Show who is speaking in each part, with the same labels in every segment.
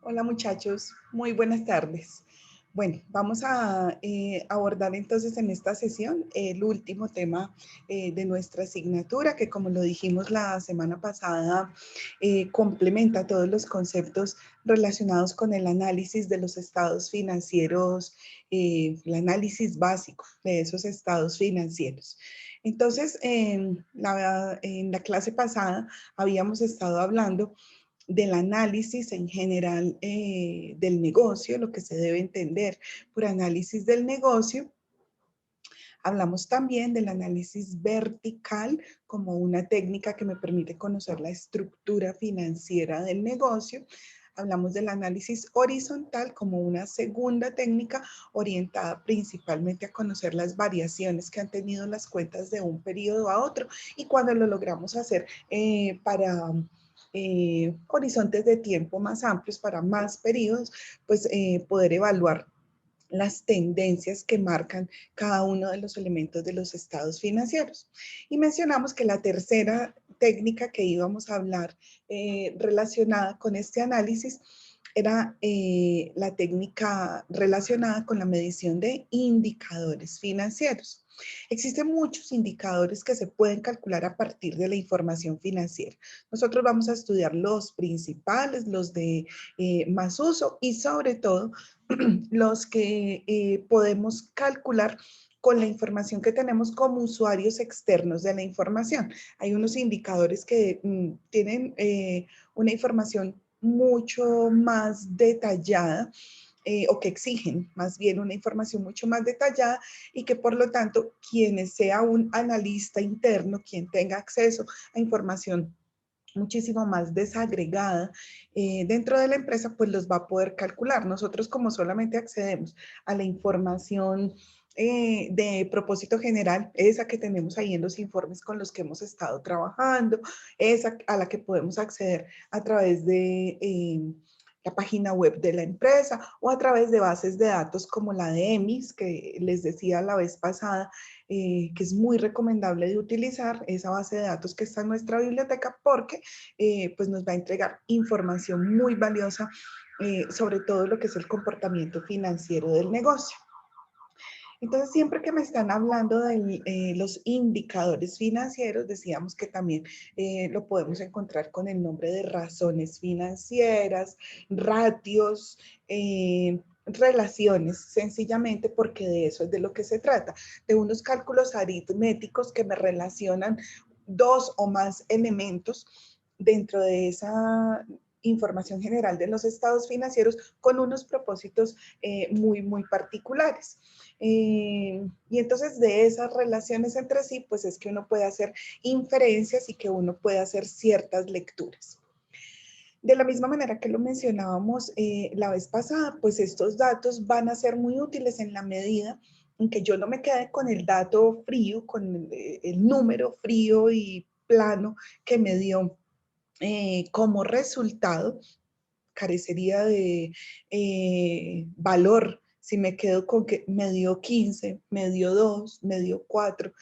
Speaker 1: Hola muchachos, muy buenas tardes. Bueno, vamos a abordar entonces en esta sesión el último tema de nuestra asignatura, que como lo dijimos la semana pasada, complementa todos los conceptos relacionados con el análisis de los estados financieros, el análisis básico de esos estados financieros. Entonces, en la clase pasada habíamos estado hablando del análisis en general del negocio, lo que se debe entender por análisis del negocio. Hablamos también del análisis vertical como una técnica que me permite conocer la estructura financiera del negocio. Hablamos del análisis horizontal como una segunda técnica orientada principalmente a conocer las variaciones que han tenido las cuentas de un periodo a otro y cuando lo logramos hacer para horizontes de tiempo más amplios, para más periodos, pues poder evaluar las tendencias que marcan cada uno de los elementos de los estados financieros. Y mencionamos que la tercera técnica que íbamos a hablar relacionada con este análisis era la técnica relacionada con la medición de indicadores financieros. Existen muchos indicadores que se pueden calcular a partir de la información financiera. Nosotros vamos a estudiar los principales, los de más uso y sobre todo los que podemos calcular con la información que tenemos como usuarios externos de la información. Hay unos indicadores que tienen una información mucho más detallada o que exigen más bien una información mucho más detallada y que por lo tanto quien sea un analista interno, quien tenga acceso a información muchísimo más desagregada dentro de la empresa, pues los va a poder calcular. Nosotros como solamente accedemos a la información de propósito general, esa que tenemos ahí en los informes con los que hemos estado trabajando, esa a la que podemos acceder a través de la página web de la empresa o a través de bases de datos como la de EMIS, que les decía la vez pasada, que es muy recomendable de utilizar esa base de datos que está en nuestra biblioteca porque pues nos va a entregar información muy valiosa sobre todo lo que es el comportamiento financiero del negocio. Entonces, siempre que me están hablando de los indicadores financieros, decíamos que también lo podemos encontrar con el nombre de razones financieras, ratios, relaciones, sencillamente porque de eso es de lo que se trata, de unos cálculos aritméticos que me relacionan dos o más elementos dentro de esa información general de los estados financieros con unos propósitos muy particulares. Y entonces de esas relaciones entre sí, pues es que uno puede hacer inferencias y que uno puede hacer ciertas lecturas. De la misma manera que lo mencionábamos la vez pasada, pues estos datos van a ser muy útiles en la medida en que yo no me quede con el dato frío, con el número frío y plano que me dio como resultado, carecería de valor si me quedo con que me dio 15, me dio 2, me dio 4.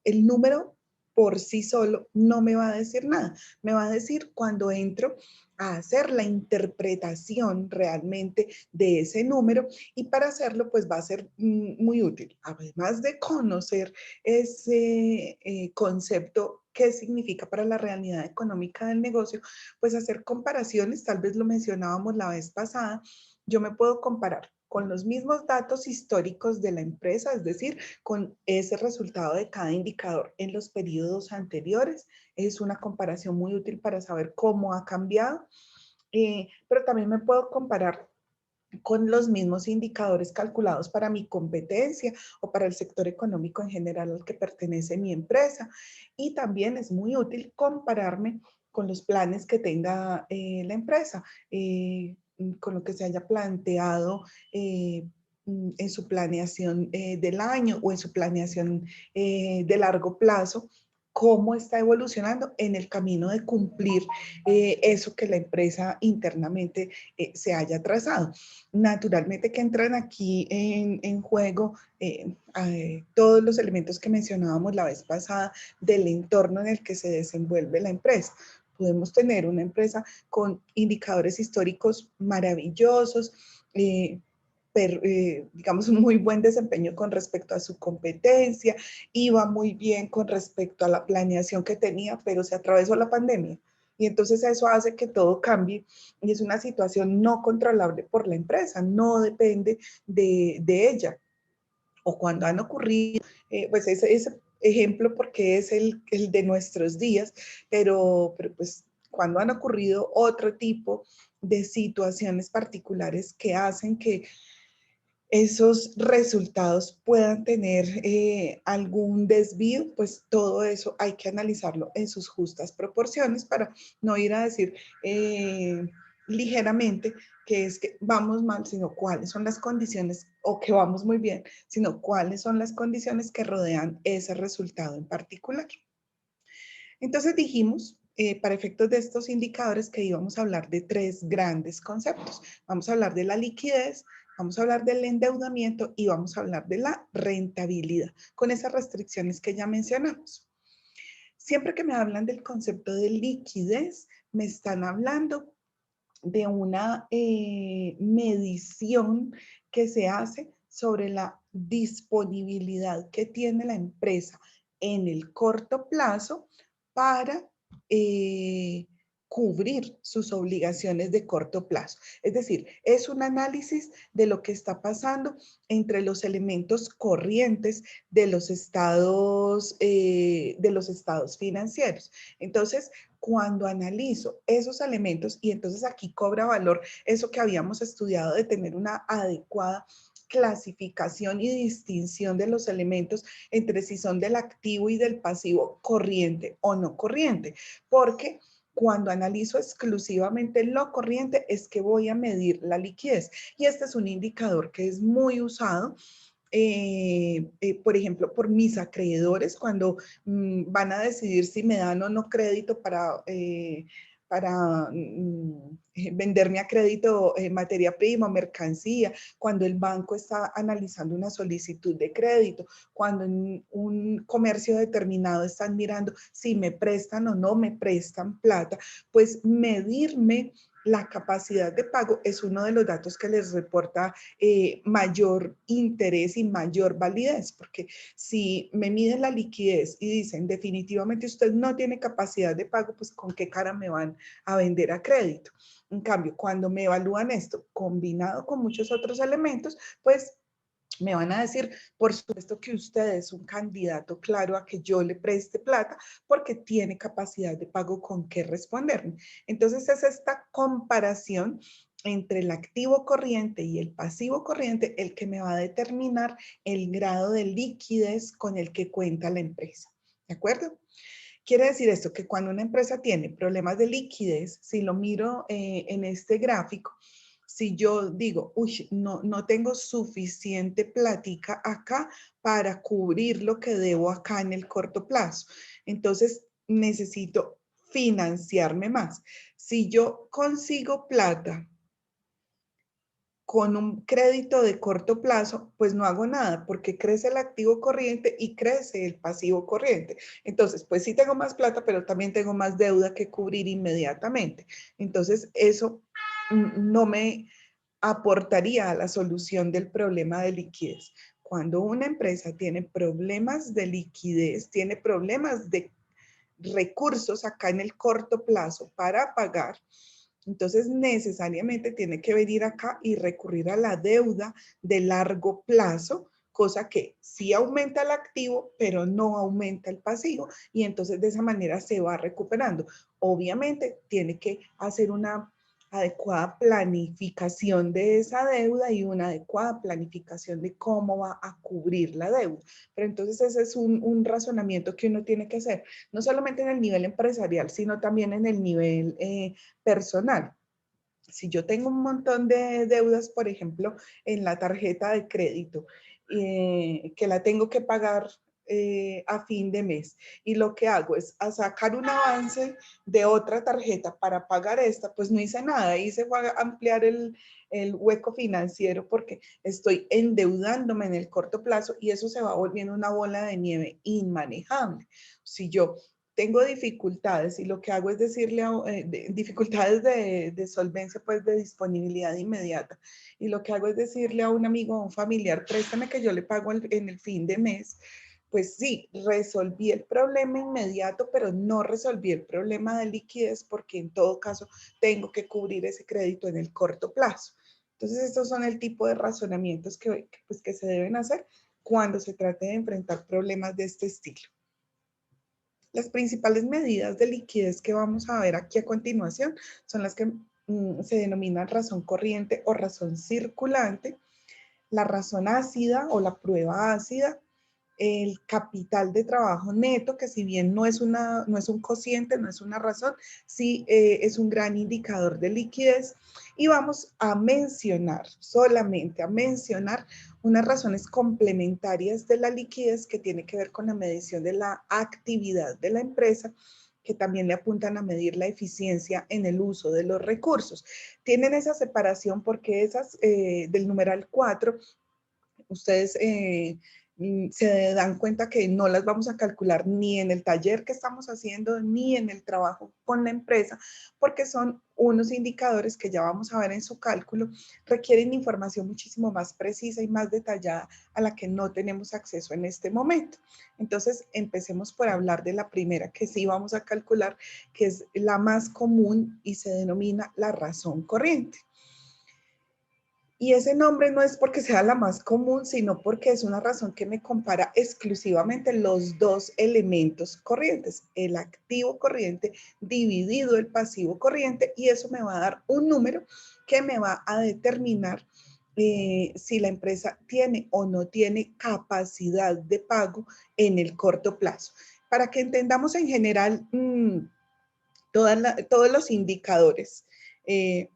Speaker 1: El número por sí solo no me va a decir nada. Me va a decir cuando entro a hacer la interpretación realmente de ese número y para hacerlo pues va a ser muy útil. Además de conocer ese concepto, qué significa para la realidad económica del negocio, pues hacer comparaciones, tal vez lo mencionábamos la vez pasada, yo me puedo comparar con los mismos datos históricos de la empresa, es decir, con ese resultado de cada indicador en los periodos anteriores. Es una comparación muy útil para saber cómo ha cambiado, pero también me puedo comparar con los mismos indicadores calculados para mi competencia o para el sector económico en general al que pertenece mi empresa. Y también es muy útil compararme con los planes que tenga la empresa, con lo que se haya planteado en su planeación del año o en su planeación de largo plazo, cómo está evolucionando en el camino de cumplir eso que la empresa internamente se haya trazado. Naturalmente que entran aquí en juego todos los elementos que mencionábamos la vez pasada del entorno en el que se desenvuelve la empresa. Podemos tener una empresa con indicadores históricos maravillosos, digamos, un muy buen desempeño con respecto a su competencia, iba muy bien con respecto a la planeación que tenía, pero se atravesó la pandemia. Y entonces eso hace que todo cambie y es una situación no controlable por la empresa, no depende de ella. O cuando han ocurrido, pues ese ejemplo porque es el de nuestros días, pero pues cuando han ocurrido otro tipo de situaciones particulares que hacen que esos resultados puedan tener algún desvío, pues todo eso hay que analizarlo en sus justas proporciones para no ir a decir ligeramente que es que vamos mal, sino cuáles son las condiciones, o que vamos muy bien, sino cuáles son las condiciones que rodean ese resultado en particular. Entonces dijimos, para efectos de estos indicadores, que íbamos a hablar de tres grandes conceptos. Vamos a hablar de la liquidez, vamos a hablar del endeudamiento y vamos a hablar de la rentabilidad, con esas restricciones que ya mencionamos. Siempre que me hablan del concepto de liquidez, me están hablando de una medición que se hace sobre la disponibilidad que tiene la empresa en el corto plazo para cubrir sus obligaciones de corto plazo. Es decir, es un análisis de lo que está pasando entre los elementos corrientes de los estados financieros. Entonces, cuando analizo esos elementos, y entonces aquí cobra valor eso que habíamos estudiado de tener una adecuada clasificación y distinción de los elementos entre si son del activo y del pasivo corriente o no corriente, porque cuando analizo exclusivamente lo corriente es que voy a medir la liquidez. Y este es un indicador que es muy usado por ejemplo, por mis acreedores cuando van a decidir si me dan o no crédito para venderme a crédito materia prima o mercancía, cuando el banco está analizando una solicitud de crédito, cuando en un comercio determinado están mirando si me prestan o no me prestan plata, pues medirme la capacidad de pago es uno de los datos que les reporta mayor interés y mayor validez, porque si me miden la liquidez y dicen definitivamente usted no tiene capacidad de pago, pues con qué cara me van a vender a crédito. En cambio, cuando me evalúan esto combinado con muchos otros elementos, pues me van a decir, por supuesto que usted es un candidato claro a que yo le preste plata porque tiene capacidad de pago con qué responderme. Entonces es esta comparación entre el activo corriente y el pasivo corriente el que me va a determinar el grado de liquidez con el que cuenta la empresa. ¿De acuerdo? Quiere decir esto, que cuando una empresa tiene problemas de liquidez, si lo miro en este gráfico, si yo digo, uy, no tengo suficiente plática acá para cubrir lo que debo acá en el corto plazo, entonces necesito financiarme más. Si yo consigo plata con un crédito de corto plazo, pues no hago nada porque crece el activo corriente y crece el pasivo corriente. Entonces, pues sí tengo más plata, pero también tengo más deuda que cubrir inmediatamente. Entonces, eso no me aportaría a la solución del problema de liquidez. Cuando una empresa tiene problemas de liquidez, tiene problemas de recursos acá en el corto plazo para pagar, entonces necesariamente tiene que venir acá y recurrir a la deuda de largo plazo, cosa que sí aumenta el activo, pero no aumenta el pasivo, y entonces de esa manera se va recuperando. Obviamente tiene que hacer una adecuada planificación de esa deuda y una adecuada planificación de cómo va a cubrir la deuda. Pero entonces ese es un razonamiento que uno tiene que hacer, no solamente en el nivel empresarial, sino también en el nivel personal. Si yo tengo un montón de deudas, por ejemplo, en la tarjeta de crédito, que la tengo que pagar a fin de mes, y lo que hago es a sacar un avance de otra tarjeta para pagar esta, pues no hice nada, hice fue ampliar el hueco financiero porque estoy endeudándome en el corto plazo y eso se va volviendo una bola de nieve inmanejable. Si yo tengo dificultades y lo que hago es decirle, dificultades de solvencia, pues de disponibilidad inmediata. Y lo que hago es decirle a un amigo o a un familiar, préstame que yo le pago en el fin de mes. Pues sí, resolví el problema inmediato, pero no resolví el problema de liquidez porque en todo caso tengo que cubrir ese crédito en el corto plazo. Entonces, estos son el tipo de razonamientos que se deben hacer cuando se trate de enfrentar problemas de este estilo. Las principales medidas de liquidez que vamos a ver aquí a continuación son las que se denominan razón corriente o razón circulante, la razón ácida o la prueba ácida, el capital de trabajo neto, que si bien no es un cociente, no es una razón, sí es un gran indicador de liquidez. Y vamos a mencionar, solamente a mencionar, unas razones complementarias de la liquidez que tiene que ver con la medición de la actividad de la empresa, que también le apuntan a medir la eficiencia en el uso de los recursos. Tienen esa separación porque esas del numeral 4, ustedes se dan cuenta que no las vamos a calcular ni en el taller que estamos haciendo, ni en el trabajo con la empresa, porque son unos indicadores que ya vamos a ver en su cálculo, requieren información muchísimo más precisa y más detallada a la que no tenemos acceso en este momento. Entonces, empecemos por hablar de la primera que sí vamos a calcular, que es la más común y se denomina la razón corriente. Y ese nombre no es porque sea la más común, sino porque es una razón que me compara exclusivamente los dos elementos corrientes, el activo corriente dividido el pasivo corriente, y eso me va a dar un número que me va a determinar si la empresa tiene o no tiene capacidad de pago en el corto plazo. Para que entendamos en general todos los indicadores.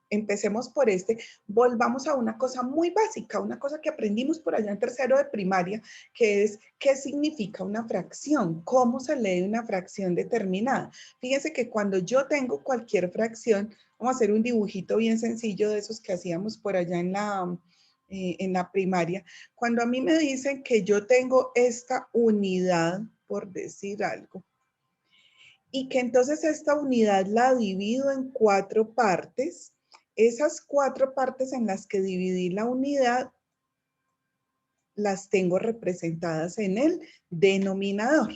Speaker 1: Empecemos por este, volvamos a una cosa muy básica, una cosa que aprendimos por allá en tercero de primaria, que es qué significa una fracción, cómo se lee una fracción determinada. Fíjense que cuando yo tengo cualquier fracción, vamos a hacer un dibujito bien sencillo de esos que hacíamos por allá en la primaria. Cuando a mí me dicen que yo tengo esta unidad, por decir algo, y que entonces esta unidad la divido en 4 partes. Esas 4 partes en las que dividí la unidad las tengo representadas en el denominador.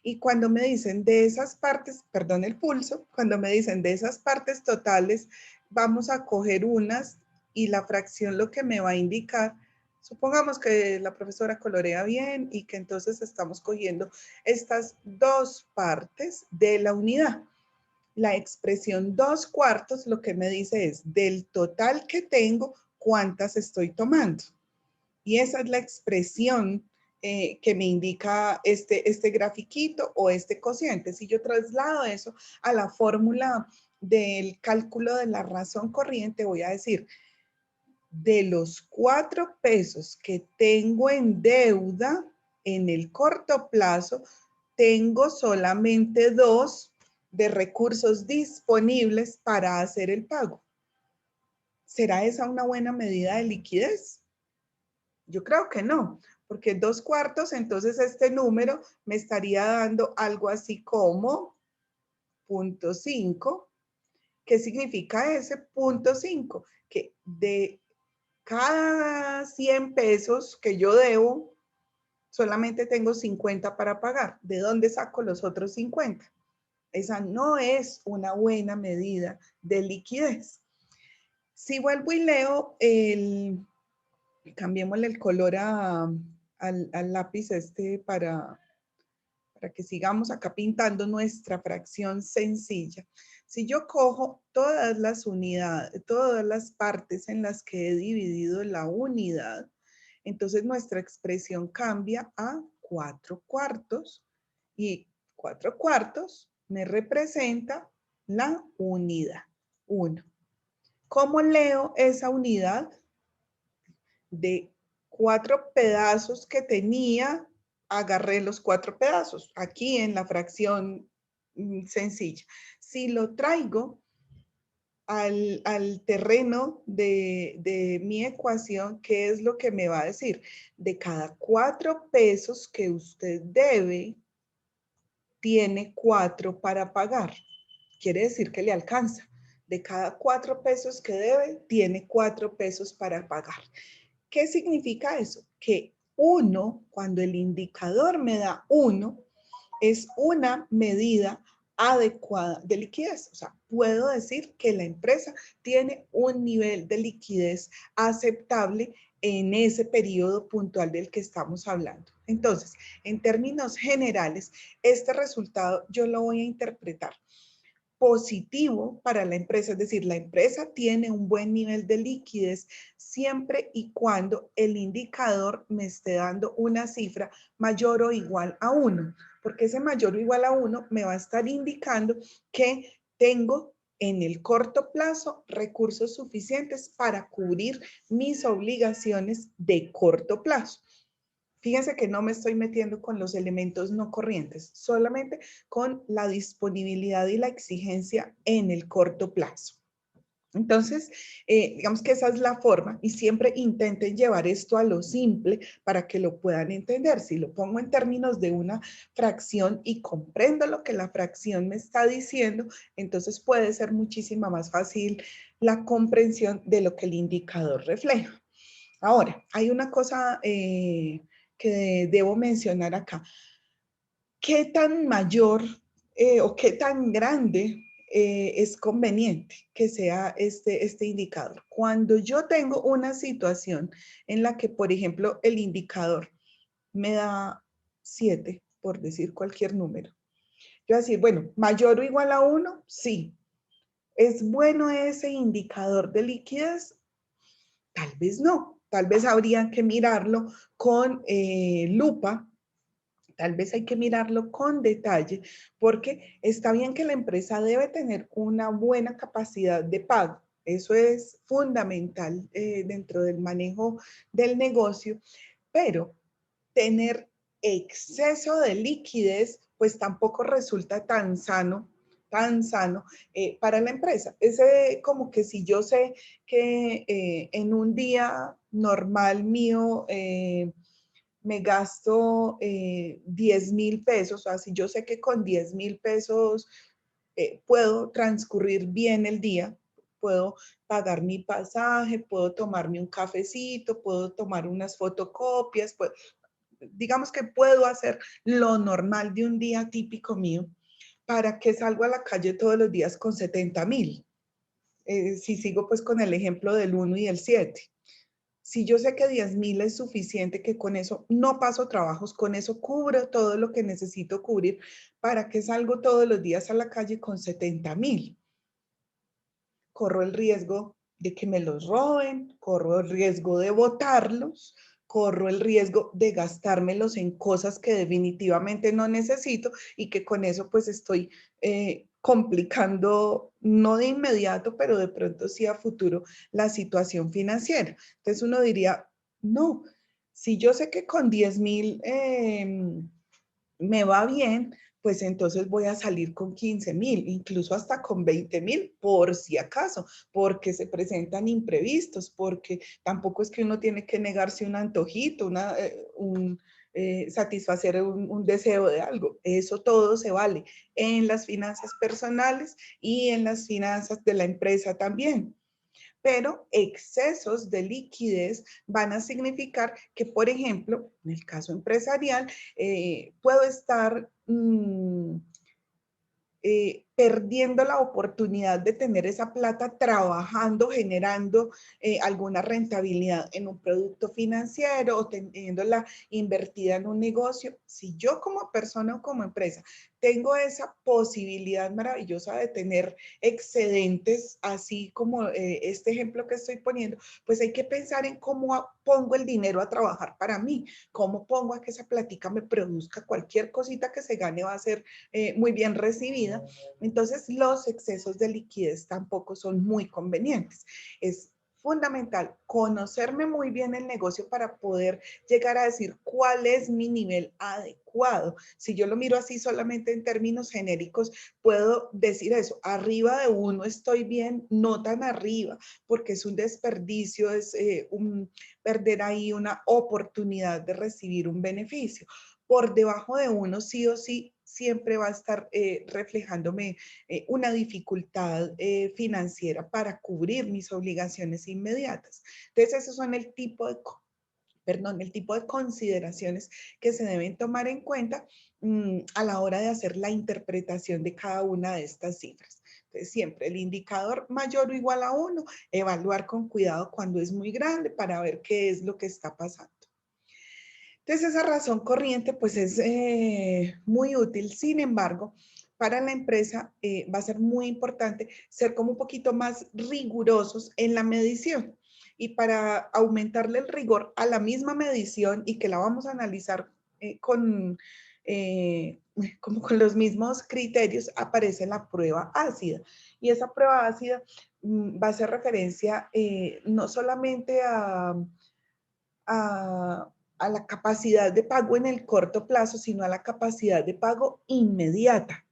Speaker 1: Y cuando me dicen de esas partes, perdón el pulso, cuando me dicen de esas partes totales, vamos a coger unas y la fracción lo que me va a indicar, supongamos que la profesora colorea bien y que entonces estamos cogiendo estas 2 partes de la unidad. La expresión 2/4 lo que me dice es del total que tengo, ¿cuántas estoy tomando? Y esa es la expresión que me indica este grafiquito o este cociente. Si yo traslado eso a la fórmula del cálculo de la razón corriente, voy a decir, de los 4 pesos que tengo en deuda en el corto plazo, tengo solamente 2 de recursos disponibles para hacer el pago. ¿Será esa una buena medida de liquidez? Yo creo que no, porque 2/4, entonces este número me estaría dando algo así como 0.5. ¿Qué significa ese 0.5? Que de cada 100 pesos que yo debo, solamente tengo 50 para pagar. ¿De dónde saco los otros 50? Esa no es una buena medida de liquidez. Si vuelvo y leo cambiémosle el color al lápiz para que sigamos acá pintando nuestra fracción sencilla. Si yo cojo todas las unidades, todas las partes en las que he dividido la unidad, entonces nuestra expresión cambia a 4/4 y 4/4 me representa la unidad 1. ¿Cómo leo esa unidad? De 4 pedazos que tenía, agarré los 4 pedazos, aquí en la fracción sencilla. Si lo traigo al terreno de mi ecuación, ¿qué es lo que me va a decir? De cada 4 pesos que usted debe, tiene 4 para pagar. Quiere decir que le alcanza. De cada 4 pesos que debe, tiene 4 pesos para pagar. ¿Qué significa eso? Que 1, cuando el indicador me da 1, es una medida adecuada de liquidez. O sea, puedo decir que la empresa tiene un nivel de liquidez aceptable en ese periodo puntual del que estamos hablando. Entonces, en términos generales, este resultado yo lo voy a interpretar positivo para la empresa, es decir, la empresa tiene un buen nivel de liquidez siempre y cuando el indicador me esté dando una cifra mayor o igual a 1, porque ese mayor o igual a 1 me va a estar indicando que tengo en el corto plazo recursos suficientes para cubrir mis obligaciones de corto plazo. Fíjense que no me estoy metiendo con los elementos no corrientes, solamente con la disponibilidad y la exigencia en el corto plazo. Entonces, digamos que esa es la forma y siempre intenten llevar esto a lo simple para que lo puedan entender. Si lo pongo en términos de una fracción y comprendo lo que la fracción me está diciendo, entonces puede ser muchísimo más fácil la comprensión de lo que el indicador refleja. Ahora, hay una cosa que debo mencionar acá. ¿Qué tan mayor o qué tan grande es conveniente que sea este indicador? Cuando yo tengo una situación en la que, por ejemplo, el indicador me da 7, por decir cualquier número. Yo voy a decir, bueno, mayor o igual a 1, sí. ¿Es bueno ese indicador de liquidez? Tal vez no. Tal vez habría que mirarlo con lupa. Tal vez hay que mirarlo con detalle porque está bien que la empresa debe tener una buena capacidad de pago. Eso es fundamental dentro del manejo del negocio, pero tener exceso de liquidez pues tampoco resulta tan sano para la empresa. Ese como que si yo sé que en un día normal mío me gasto 10,000 pesos, o sea, si yo sé que con 10,000 pesos puedo transcurrir bien el día, puedo pagar mi pasaje, puedo tomarme un cafecito, puedo tomar unas fotocopias, digamos que puedo hacer lo normal de un día típico mío, para que salgo a la calle todos los días con 70,000. Si sigo pues con el ejemplo del 1 y el 7. Si yo sé que 10,000 es suficiente, que con eso no paso trabajos, con eso cubro todo lo que necesito cubrir, ¿para qué salgo todos los días a la calle con 70,000? Corro el riesgo de que me los roben, corro el riesgo de botarlos, corro el riesgo de gastármelos en cosas que definitivamente no necesito y que con eso pues estoy complicando, no de inmediato, pero de pronto sí a futuro, la situación financiera. Entonces uno diría, no, si yo sé que con 10,000 me va bien, pues entonces voy a salir con 15,000, incluso hasta con 20,000, por si acaso, porque se presentan imprevistos, porque tampoco es que uno tiene que negarse un antojito, satisfacer un deseo de algo. Eso todo se vale en las finanzas personales y en las finanzas de la empresa también. Pero excesos de liquidez van a significar que, por ejemplo, en el caso empresarial, puedo estar perdiendo la oportunidad de tener esa plata trabajando, generando alguna rentabilidad en un producto financiero o teniéndola invertida en un negocio. Si yo como persona o como empresa tengo esa posibilidad maravillosa de tener excedentes, así como este ejemplo que estoy poniendo, pues hay que pensar en cómo pongo el dinero a trabajar para mí, cómo pongo a que esa platica me produzca cualquier cosita que se gane va a ser muy bien recibida. Entonces, los excesos de liquidez tampoco son muy convenientes. Es fundamental conocerme muy bien el negocio para poder llegar a decir cuál es mi nivel adecuado. Si yo lo miro así solamente en términos genéricos, puedo decir eso, arriba de 1 estoy bien, no tan arriba, porque es un desperdicio, es perder ahí una oportunidad de recibir un beneficio. Por debajo de 1 sí o sí siempre va a estar reflejándome una dificultad financiera para cubrir mis obligaciones inmediatas. Entonces, esos son el tipo de consideraciones que se deben tomar en cuenta a la hora de hacer la interpretación de cada una de estas cifras. Entonces, siempre el indicador mayor o igual a 1, evaluar con cuidado cuando es muy grande para ver qué es lo que está pasando. Entonces, esa razón corriente pues es muy útil. Sin embargo, para la empresa va a ser muy importante ser como un poquito más rigurosos en la medición. Y para aumentarle el rigor a la misma medición y que la vamos a analizar como con los mismos criterios, aparece la prueba ácida. Y esa prueba ácida va a hacer referencia no solamente a, a la capacidad de pago en el corto plazo, sino a la capacidad de pago inmediata.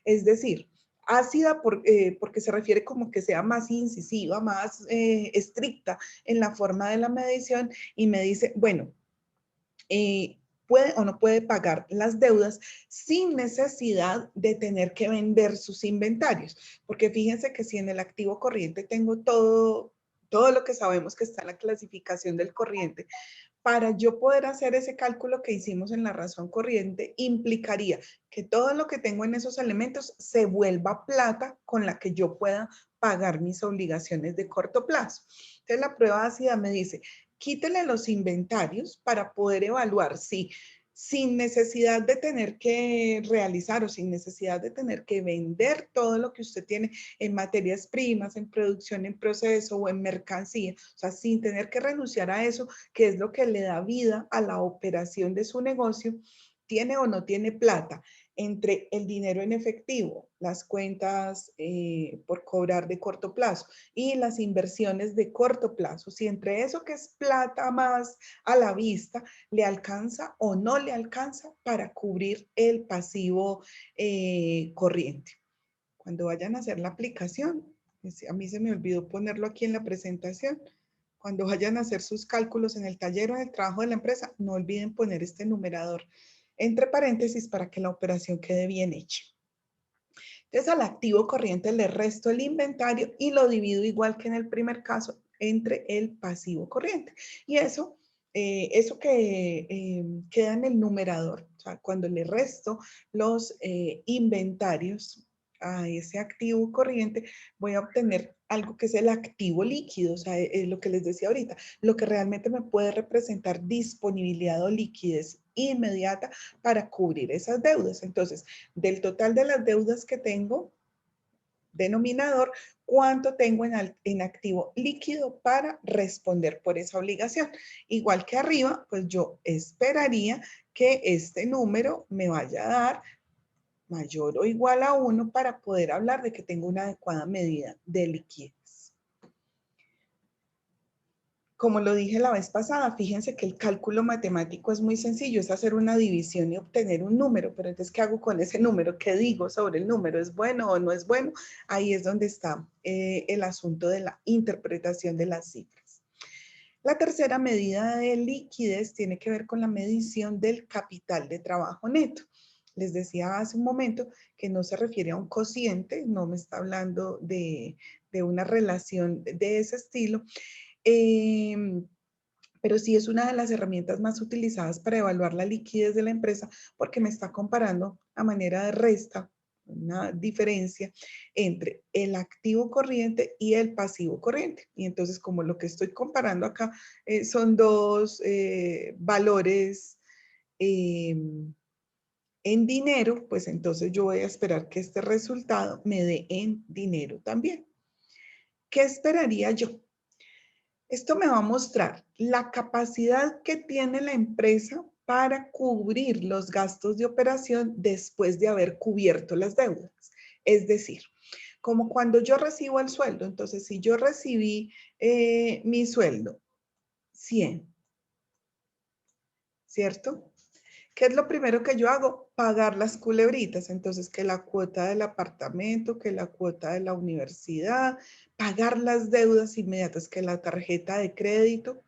Speaker 1: Es decir, ácida porque se refiere como que sea más incisiva, más estricta en la forma de la medición y me dice, bueno, puede o no puede pagar las deudas sin necesidad de tener que vender sus inventarios. Porque fíjense que si en el activo corriente tengo todo lo que sabemos que está en la clasificación del corriente, para yo poder hacer ese cálculo que hicimos en la razón corriente, implicaría que todo lo que tengo en esos elementos se vuelva plata con la que yo pueda pagar mis obligaciones de corto plazo. Entonces la prueba ácida me dice, quítele los inventarios para poder evaluar si sin necesidad de tener que realizar o sin necesidad de tener que vender todo lo que usted tiene en materias primas, en producción, en proceso o en mercancía, o sea, sin tener que renunciar a eso, que es lo que le da vida a la operación de su negocio, tiene o no tiene plata entre el dinero en efectivo, las cuentas por cobrar de corto plazo y las inversiones de corto plazo. Si entre eso que es plata más a la vista, le alcanza o no le alcanza para cubrir el pasivo corriente. Cuando vayan a hacer la aplicación, a mí se me olvidó ponerlo aquí en la presentación, cuando vayan a hacer sus cálculos en el taller o en el trabajo de la empresa, no olviden poner este numerador entre paréntesis para que la operación quede bien hecha. Entonces al activo corriente le resto el inventario y lo divido igual que en el primer caso entre el pasivo corriente. Y eso que queda en el numerador, o sea, cuando le resto los inventarios a ese activo corriente, voy a obtener algo que es el activo líquido, o sea, es lo que les decía ahorita, lo que realmente me puede representar disponibilidad o liquidez inmediata para cubrir esas deudas. Entonces, del total de las deudas que tengo, denominador, cuánto tengo en activo líquido para responder por esa obligación. Igual que arriba, pues yo esperaría que este número me vaya a dar mayor o igual a 1 para poder hablar de que tengo una adecuada medida de liquidez. Como lo dije la vez pasada, fíjense que el cálculo matemático es muy sencillo, es hacer una división y obtener un número, pero entonces, ¿qué hago con ese número? ¿Qué digo sobre el número? ¿Es bueno o no es bueno? Ahí es donde está el asunto de la interpretación de las cifras. La tercera medida de liquidez tiene que ver con la medición del capital de trabajo neto. Les decía hace un momento que no se refiere a un cociente, no me está hablando de una relación de ese estilo, pero sí es una de las herramientas más utilizadas para evaluar la liquidez de la empresa porque me está comparando a manera de resta, una diferencia entre el activo corriente y el pasivo corriente. Y entonces, como lo que estoy comparando acá son dos valores en dinero, pues entonces yo voy a esperar que este resultado me dé en dinero también. ¿Qué esperaría yo? Esto me va a mostrar la capacidad que tiene la empresa para cubrir los gastos de operación después de haber cubierto las deudas. Es decir, como cuando yo recibo el sueldo, entonces si yo recibí mi sueldo, 100, ¿cierto? ¿Qué es lo primero que yo hago? Pagar las culebritas. Entonces, que la cuota del apartamento, que la cuota de la universidad, pagar las deudas inmediatas, que la tarjeta de crédito.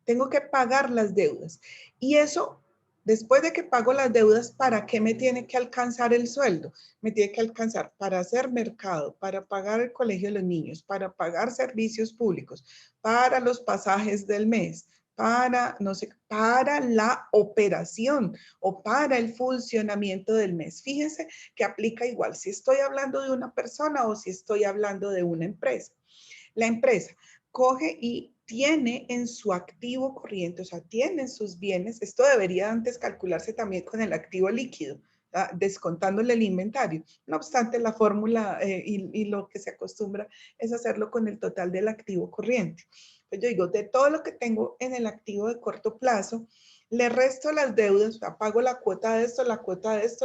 Speaker 1: Tengo que pagar las deudas. Y eso Después de que pago las deudas, ¿para qué me tiene que alcanzar el sueldo? Me tiene que alcanzar para hacer mercado, para pagar el colegio de los niños, para pagar servicios públicos, para los pasajes del mes, para, no sé, para la operación o para el funcionamiento del mes. Fíjense que aplica igual si estoy hablando de una persona o si estoy hablando de una empresa. La empresa coge y tiene en su activo corriente, o sea, tiene en sus bienes, esto debería antes calcularse también con el activo líquido, descontándole el inventario. No obstante, la fórmula y lo que se acostumbra es hacerlo con el total del activo corriente. Pues yo digo, de todo lo que tengo en el activo de corto plazo, le resto las deudas, o sea, pago la cuota de esto,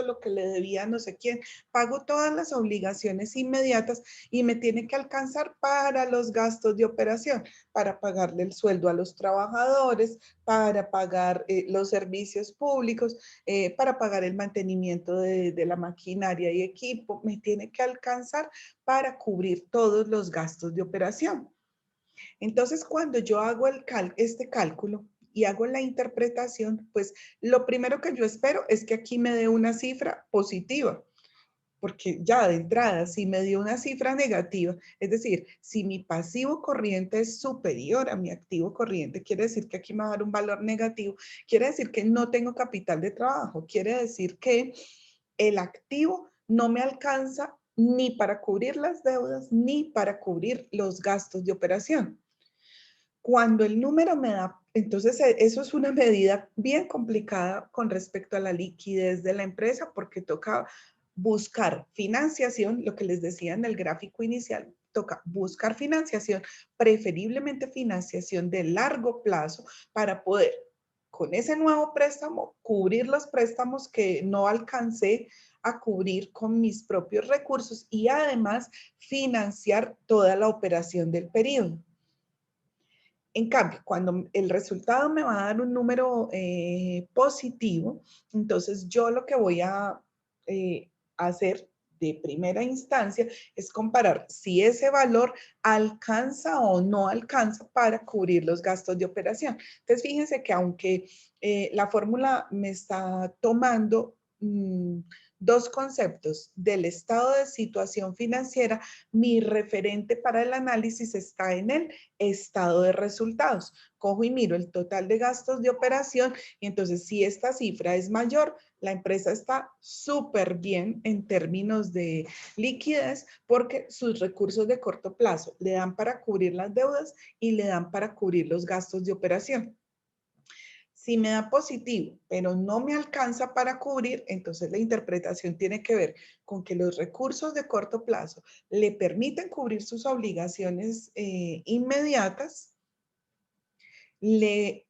Speaker 1: lo que le debía a no sé quién, pago todas las obligaciones inmediatas y me tiene que alcanzar para los gastos de operación, para pagarle el sueldo a los trabajadores, para pagar los servicios públicos, para pagar el mantenimiento de la maquinaria y equipo, me tiene que alcanzar para cubrir todos los gastos de operación. Entonces, cuando yo hago este cálculo y hago la interpretación, pues lo primero que yo espero es que aquí me dé una cifra positiva, porque ya de entrada, si me dio una cifra negativa, es decir, si mi pasivo corriente es superior a mi activo corriente, quiere decir que aquí me va a dar un valor negativo, quiere decir que no tengo capital de trabajo, quiere decir que el activo no me alcanza ni para cubrir las deudas ni para cubrir los gastos de operación. Cuando el número me da, entonces eso es una medida bien complicada con respecto a la liquidez de la empresa porque toca buscar financiación, lo que les decía en el gráfico inicial, toca buscar financiación, preferiblemente financiación de largo plazo para poder con ese nuevo préstamo cubrir los préstamos que no alcancé a cubrir con mis propios recursos y además financiar toda la operación del periodo. En cambio, cuando el resultado me va a dar un número positivo, entonces yo lo que voy a hacer de primera instancia es comparar si ese valor alcanza o no alcanza para cubrir los gastos de operación. Entonces, fíjense que aunque la fórmula me está tomando dos conceptos del estado de situación financiera, mi referente para el análisis está en el estado de resultados. Cojo y miro el total de gastos de operación y entonces si esta cifra es mayor, la empresa está súper bien en términos de liquidez porque sus recursos de corto plazo le dan para cubrir las deudas y le dan para cubrir los gastos de operación. Si me da positivo, pero no me alcanza para cubrir, entonces la interpretación tiene que ver con que los recursos de corto plazo le permiten cubrir sus obligaciones inmediatas, le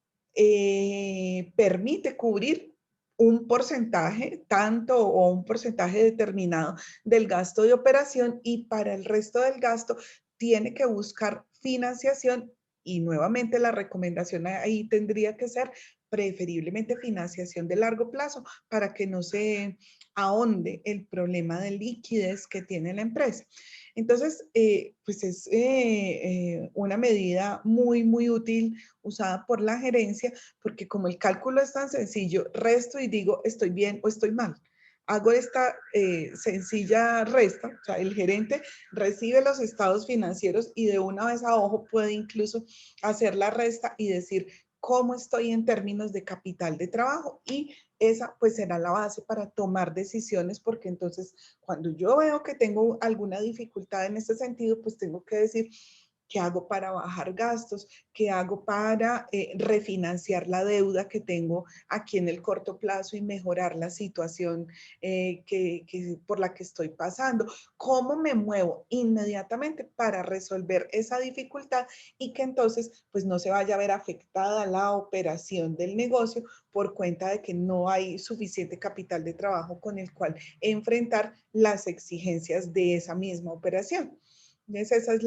Speaker 1: permite cubrir un porcentaje, tanto o un porcentaje determinado del gasto de operación y para el resto del gasto tiene que buscar financiación y nuevamente la recomendación ahí tendría que ser preferiblemente financiación de largo plazo para que no se ahonde el problema de liquidez que tiene la empresa. Entonces, pues es una medida muy, muy útil usada por la gerencia porque como el cálculo es tan sencillo, resto y digo estoy bien o estoy mal. Hago esta sencilla resta, o sea, el gerente recibe los estados financieros y de una vez a ojo puede incluso hacer la resta y decir cómo estoy en términos de capital de trabajo y esa pues será la base para tomar decisiones porque entonces cuando yo veo que tengo alguna dificultad en este sentido, pues tengo que decir, ¿qué hago para bajar gastos? ¿Qué hago para refinanciar la deuda que tengo aquí en el corto plazo y mejorar la situación por la que estoy pasando? ¿Cómo me muevo inmediatamente para resolver esa dificultad y que entonces pues no se vaya a ver afectada la operación del negocio por cuenta de que no hay suficiente capital de trabajo con el cual enfrentar las exigencias de esa misma operación? Entonces, esa es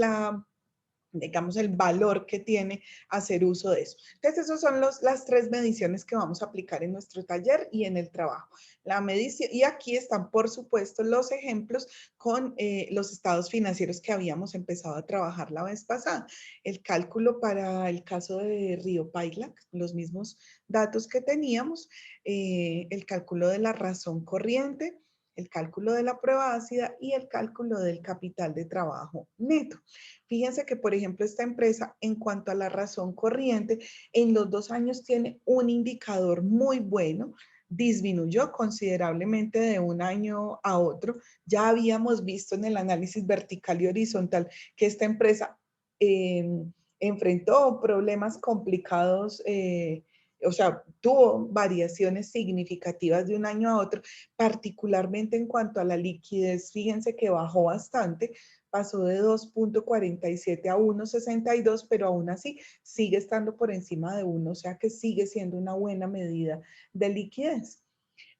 Speaker 1: digamos, el valor que tiene hacer uso de eso. Entonces, esas son las tres mediciones que vamos a aplicar en nuestro taller y en el trabajo. La medición, y aquí están, por supuesto, los ejemplos con los estados financieros que habíamos empezado a trabajar la vez pasada. El cálculo para el caso de Río Pailac, los mismos datos que teníamos, el cálculo de la razón corriente, el cálculo de la prueba ácida y el cálculo del capital de trabajo neto. Fíjense que, por ejemplo, esta empresa, en cuanto a la razón corriente, en los 2 años tiene un indicador muy bueno, disminuyó considerablemente de un año a otro. Ya habíamos visto en el análisis vertical y horizontal que esta empresa enfrentó problemas complicados, o sea, tuvo variaciones significativas de un año a otro, particularmente en cuanto a la liquidez. Fíjense que bajó bastante, pasó de 2.47 a 1.62, pero aún así sigue estando por encima de 1, o sea que sigue siendo una buena medida de liquidez.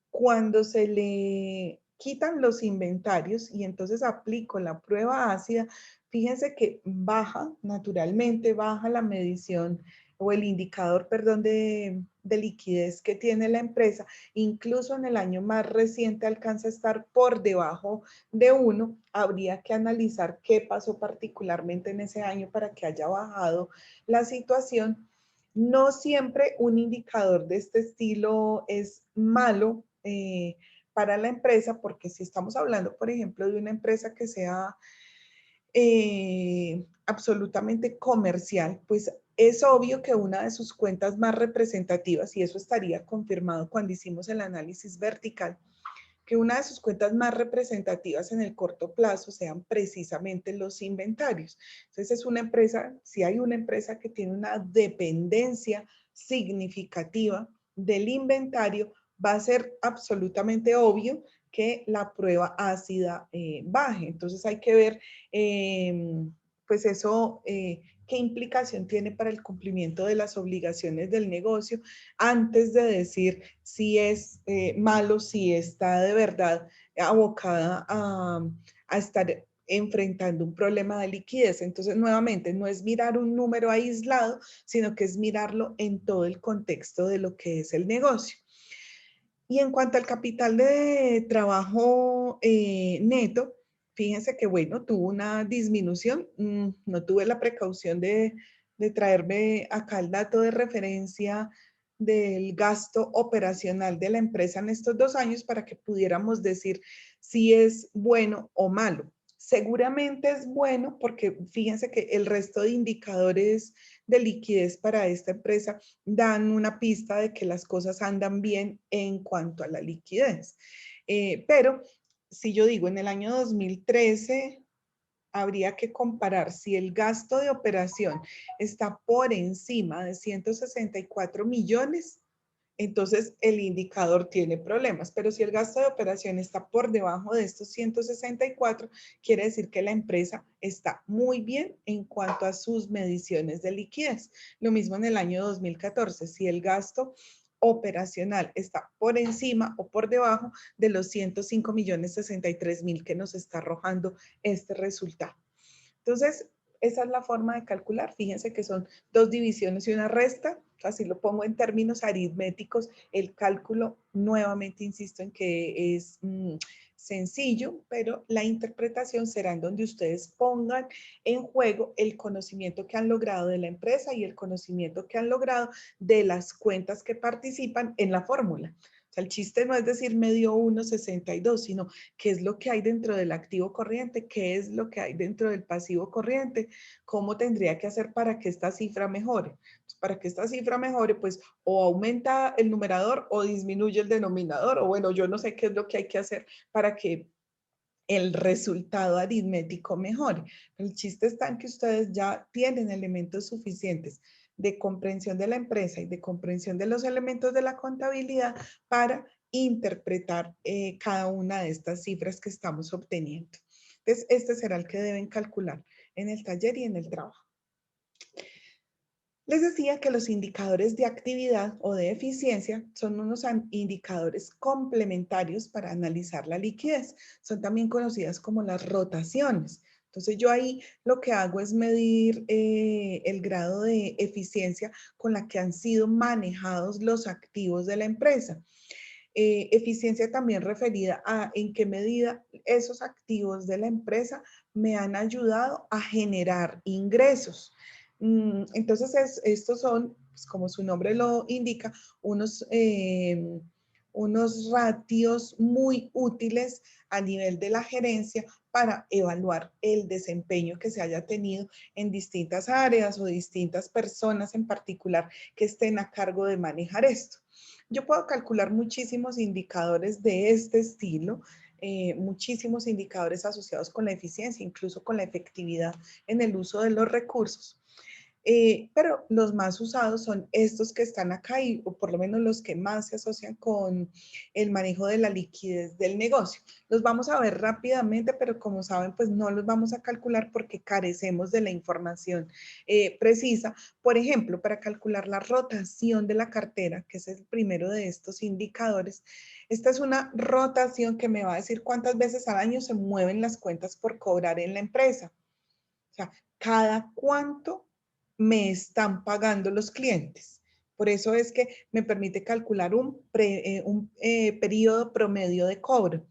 Speaker 1: Cuando se le quitan los inventarios y entonces aplico la prueba ácida, fíjense que baja, naturalmente baja la medición o el indicador, perdón, de liquidez que tiene la empresa. Incluso en el año más reciente alcanza a estar por debajo de 1. Habría que analizar qué pasó particularmente en ese año para que haya bajado la situación. No siempre un indicador de este estilo es malo para la empresa, porque si estamos hablando, por ejemplo, de una empresa que sea absolutamente comercial, pues es obvio que una de sus cuentas más representativas, y eso estaría confirmado cuando hicimos el análisis vertical, que una de sus cuentas más representativas en el corto plazo sean precisamente los inventarios. Entonces es una empresa, si hay una empresa que tiene una dependencia significativa del inventario, va a ser absolutamente obvio que la prueba ácida baje. Entonces hay que ver, pues eso, qué implicación tiene para el cumplimiento de las obligaciones del negocio antes de decir si es malo, si está de verdad abocada a estar enfrentando un problema de liquidez. Entonces, nuevamente, no es mirar un número aislado, sino que es mirarlo en todo el contexto de lo que es el negocio. Y en cuanto al capital de trabajo neto, fíjense que, bueno, tuvo una disminución. No tuve la precaución de traerme acá el dato de referencia del gasto operacional de la empresa en estos 2 años para que pudiéramos decir si es bueno o malo. Seguramente es bueno porque fíjense que el resto de indicadores de liquidez para esta empresa dan una pista de que las cosas andan bien en cuanto a la liquidez. Pero si yo digo en el año 2013, habría que comparar si el gasto de operación está por encima de 164 millones, entonces el indicador tiene problemas. Pero si el gasto de operación está por debajo de estos 164, quiere decir que la empresa está muy bien en cuanto a sus mediciones de liquidez. Lo mismo en el año 2014, si el gasto operacional está por encima o por debajo de los 105.063.000 que nos está arrojando este resultado. Entonces, esa es la forma de calcular. Fíjense que son 2 divisiones y una resta. Así lo pongo en términos aritméticos. El cálculo, nuevamente insisto en que es sencillo, pero la interpretación será en donde ustedes pongan en juego el conocimiento que han logrado de la empresa y el conocimiento que han logrado de las cuentas que participan en la fórmula. O sea, el chiste no es decir me dio 1.62, sino qué es lo que hay dentro del activo corriente, qué es lo que hay dentro del pasivo corriente, cómo tendría que hacer para que esta cifra mejore. Pues para que esta cifra mejore, pues o aumenta el numerador o disminuye el denominador, o bueno, yo no sé qué es lo que hay que hacer para que el resultado aritmético mejore. El chiste está en que ustedes ya tienen elementos suficientes de comprensión de la empresa y de comprensión de los elementos de la contabilidad para interpretar cada una de estas cifras que estamos obteniendo. Entonces, este será el que deben calcular en el taller y en el trabajo. Les decía que los indicadores de actividad o de eficiencia son unos indicadores complementarios para analizar la liquidez. Son también conocidas como las rotaciones. Entonces yo ahí lo que hago es medir el grado de eficiencia con la que han sido manejados los activos de la empresa. Eficiencia también referida a en qué medida esos activos de la empresa me han ayudado a generar ingresos. Entonces, estos son, pues, como su nombre lo indica, unos ratios muy útiles a nivel de la gerencia para evaluar el desempeño que se haya tenido en distintas áreas o distintas personas en particular que estén a cargo de manejar esto. Yo puedo calcular muchísimos indicadores de este estilo, muchísimos indicadores asociados con la eficiencia, incluso con la efectividad en el uso de los recursos. Pero los más usados son estos que están acá y, o por lo menos los que más se asocian con el manejo de la liquidez del negocio. Los vamos a ver rápidamente, pero como saben, pues no los vamos a calcular porque carecemos de la información precisa. Por ejemplo, para calcular la rotación de la cartera, que es el primero de estos indicadores, esta es una rotación que me va a decir cuántas veces al año se mueven las cuentas por cobrar en la empresa. O sea, cada cuánto me están pagando los clientes. Por eso es que me permite calcular un periodo promedio de cobro.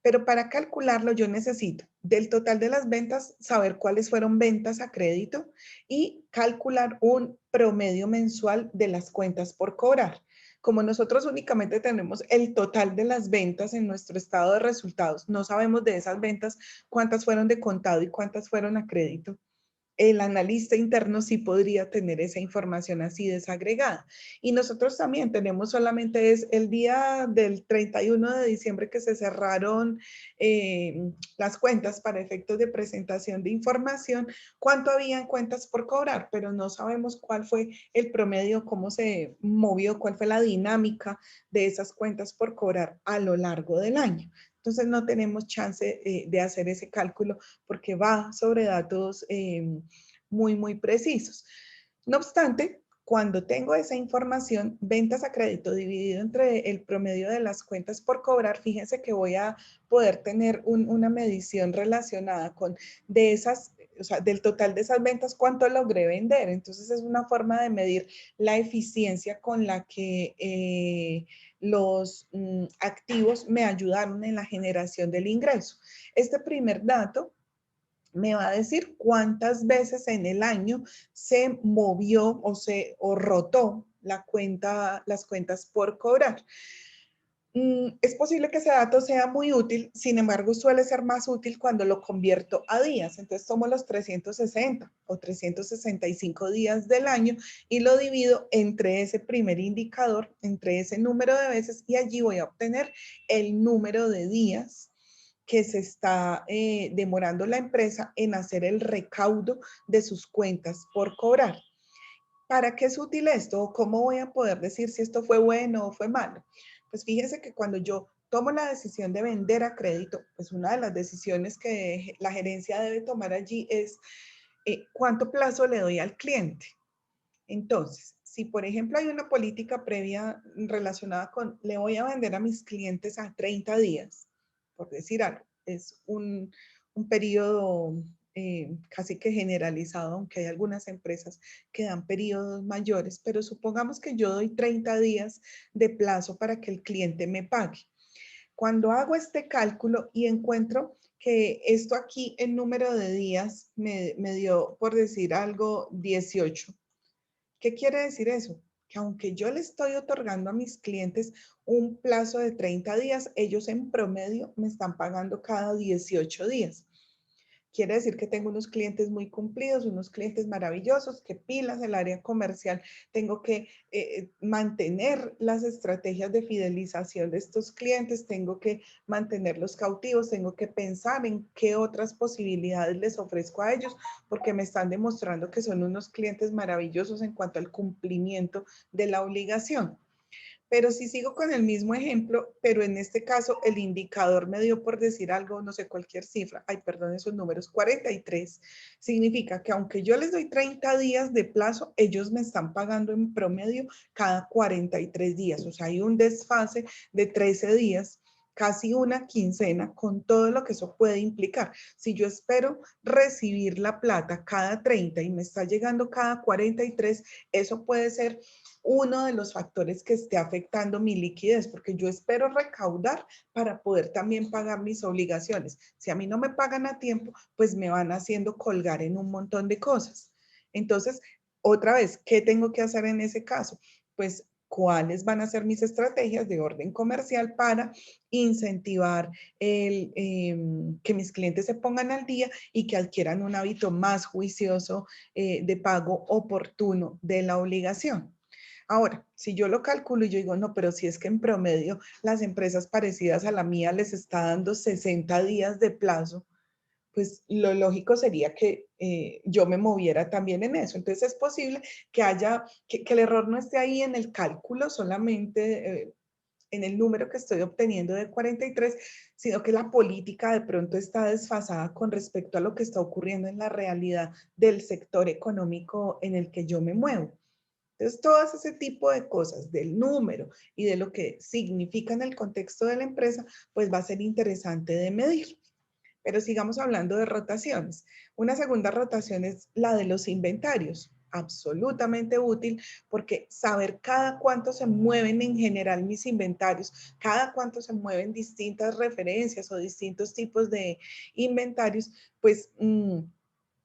Speaker 1: Pero para calcularlo yo necesito del total de las ventas saber cuáles fueron ventas a crédito y calcular un promedio mensual de las cuentas por cobrar. Como nosotros únicamente tenemos el total de las ventas en nuestro estado de resultados, no sabemos de esas ventas cuántas fueron de contado y cuántas fueron a crédito. El analista interno sí podría tener esa información así desagregada. Y nosotros también tenemos solamente es el día del 31 de diciembre que se cerraron las cuentas para efectos de presentación de información, cuánto habían cuentas por cobrar, pero no sabemos cuál fue el promedio, cómo se movió, cuál fue la dinámica de esas cuentas por cobrar a lo largo del año. Entonces no tenemos chance de hacer ese cálculo porque va sobre datos muy precisos. No obstante, cuando tengo esa información, ventas a crédito dividido entre el promedio de las cuentas por cobrar, fíjense que voy a poder tener una medición relacionada con de esas, o sea, del total de esas ventas, cuánto logré vender. Entonces es una forma de medir la eficiencia con la que los activos me ayudaron en la generación del ingreso. Este primer dato me va a decir cuántas veces en el año se movió o rotó las cuentas por cobrar. Es posible que ese dato sea muy útil, sin embargo, suele ser más útil cuando lo convierto a días. Entonces, tomo los 360 o 365 días del año y lo divido entre ese primer indicador, entre ese número de veces, y allí voy a obtener el número de días que se está demorando la empresa en hacer el recaudo de sus cuentas por cobrar. ¿Para qué es útil esto? ¿Cómo voy a poder decir si esto fue bueno o fue malo? Pues fíjense que cuando yo tomo la decisión de vender a crédito, pues una de las decisiones que la gerencia debe tomar allí es cuánto plazo le doy al cliente. Entonces, si por ejemplo hay una política previa relacionada con le voy a vender a mis clientes a 30 días, por decir algo, es un periodo casi que generalizado, aunque hay algunas empresas que dan periodos mayores, pero supongamos que yo doy 30 días de plazo para que el cliente me pague. Cuando hago este cálculo y encuentro que esto aquí, el número de días, me dio, por decir algo, 18. ¿Qué quiere decir eso? Que aunque yo le estoy otorgando a mis clientes un plazo de 30 días, ellos en promedio me están pagando cada 18 días. Quiere decir que tengo unos clientes muy cumplidos, unos clientes maravillosos, que pilas el área comercial. Tengo que mantener las estrategias de fidelización de estos clientes, tengo que mantenerlos cautivos, tengo que pensar en qué otras posibilidades les ofrezco a ellos, porque me están demostrando que son unos clientes maravillosos en cuanto al cumplimiento de la obligación. Pero si sigo con el mismo ejemplo, pero en este caso el indicador me dio por decir algo, no sé, cualquier cifra, ay, perdón, esos números, 43, significa que aunque yo les doy 30 días de plazo, ellos me están pagando en promedio cada 43 días, o sea, hay un desfase de 13 días casi una quincena con todo lo que eso puede implicar. Si yo espero recibir la plata cada 30 y me está llegando cada 43, eso puede ser uno de los factores que esté afectando mi liquidez, porque yo espero recaudar para poder también pagar mis obligaciones. Si a mí no me pagan a tiempo, pues me van haciendo colgar en un montón de cosas. Entonces, otra vez, ¿qué tengo que hacer en ese caso? Pues, ¿cuáles van a ser mis estrategias de orden comercial para incentivar que mis clientes se pongan al día y que adquieran un hábito más juicioso de pago oportuno de la obligación? Ahora, si yo lo calculo y yo digo, no, pero si es que en promedio las empresas parecidas a la mía les está dando 60 días de plazo, pues lo lógico sería que yo me moviera también en eso. Entonces es posible que haya, que el error no esté ahí en el cálculo solamente, en el número que estoy obteniendo de 43, sino que la política de pronto está desfasada con respecto a lo que está ocurriendo en la realidad del sector económico en el que yo me muevo. Entonces, todo ese tipo de cosas del número y de lo que significa en el contexto de la empresa, pues va a ser interesante de medir. Pero sigamos hablando de rotaciones. Una segunda rotación es la de los inventarios. Absolutamente útil porque saber cada cuánto se mueven en general mis inventarios, cada cuánto se mueven distintas referencias o distintos tipos de inventarios, pues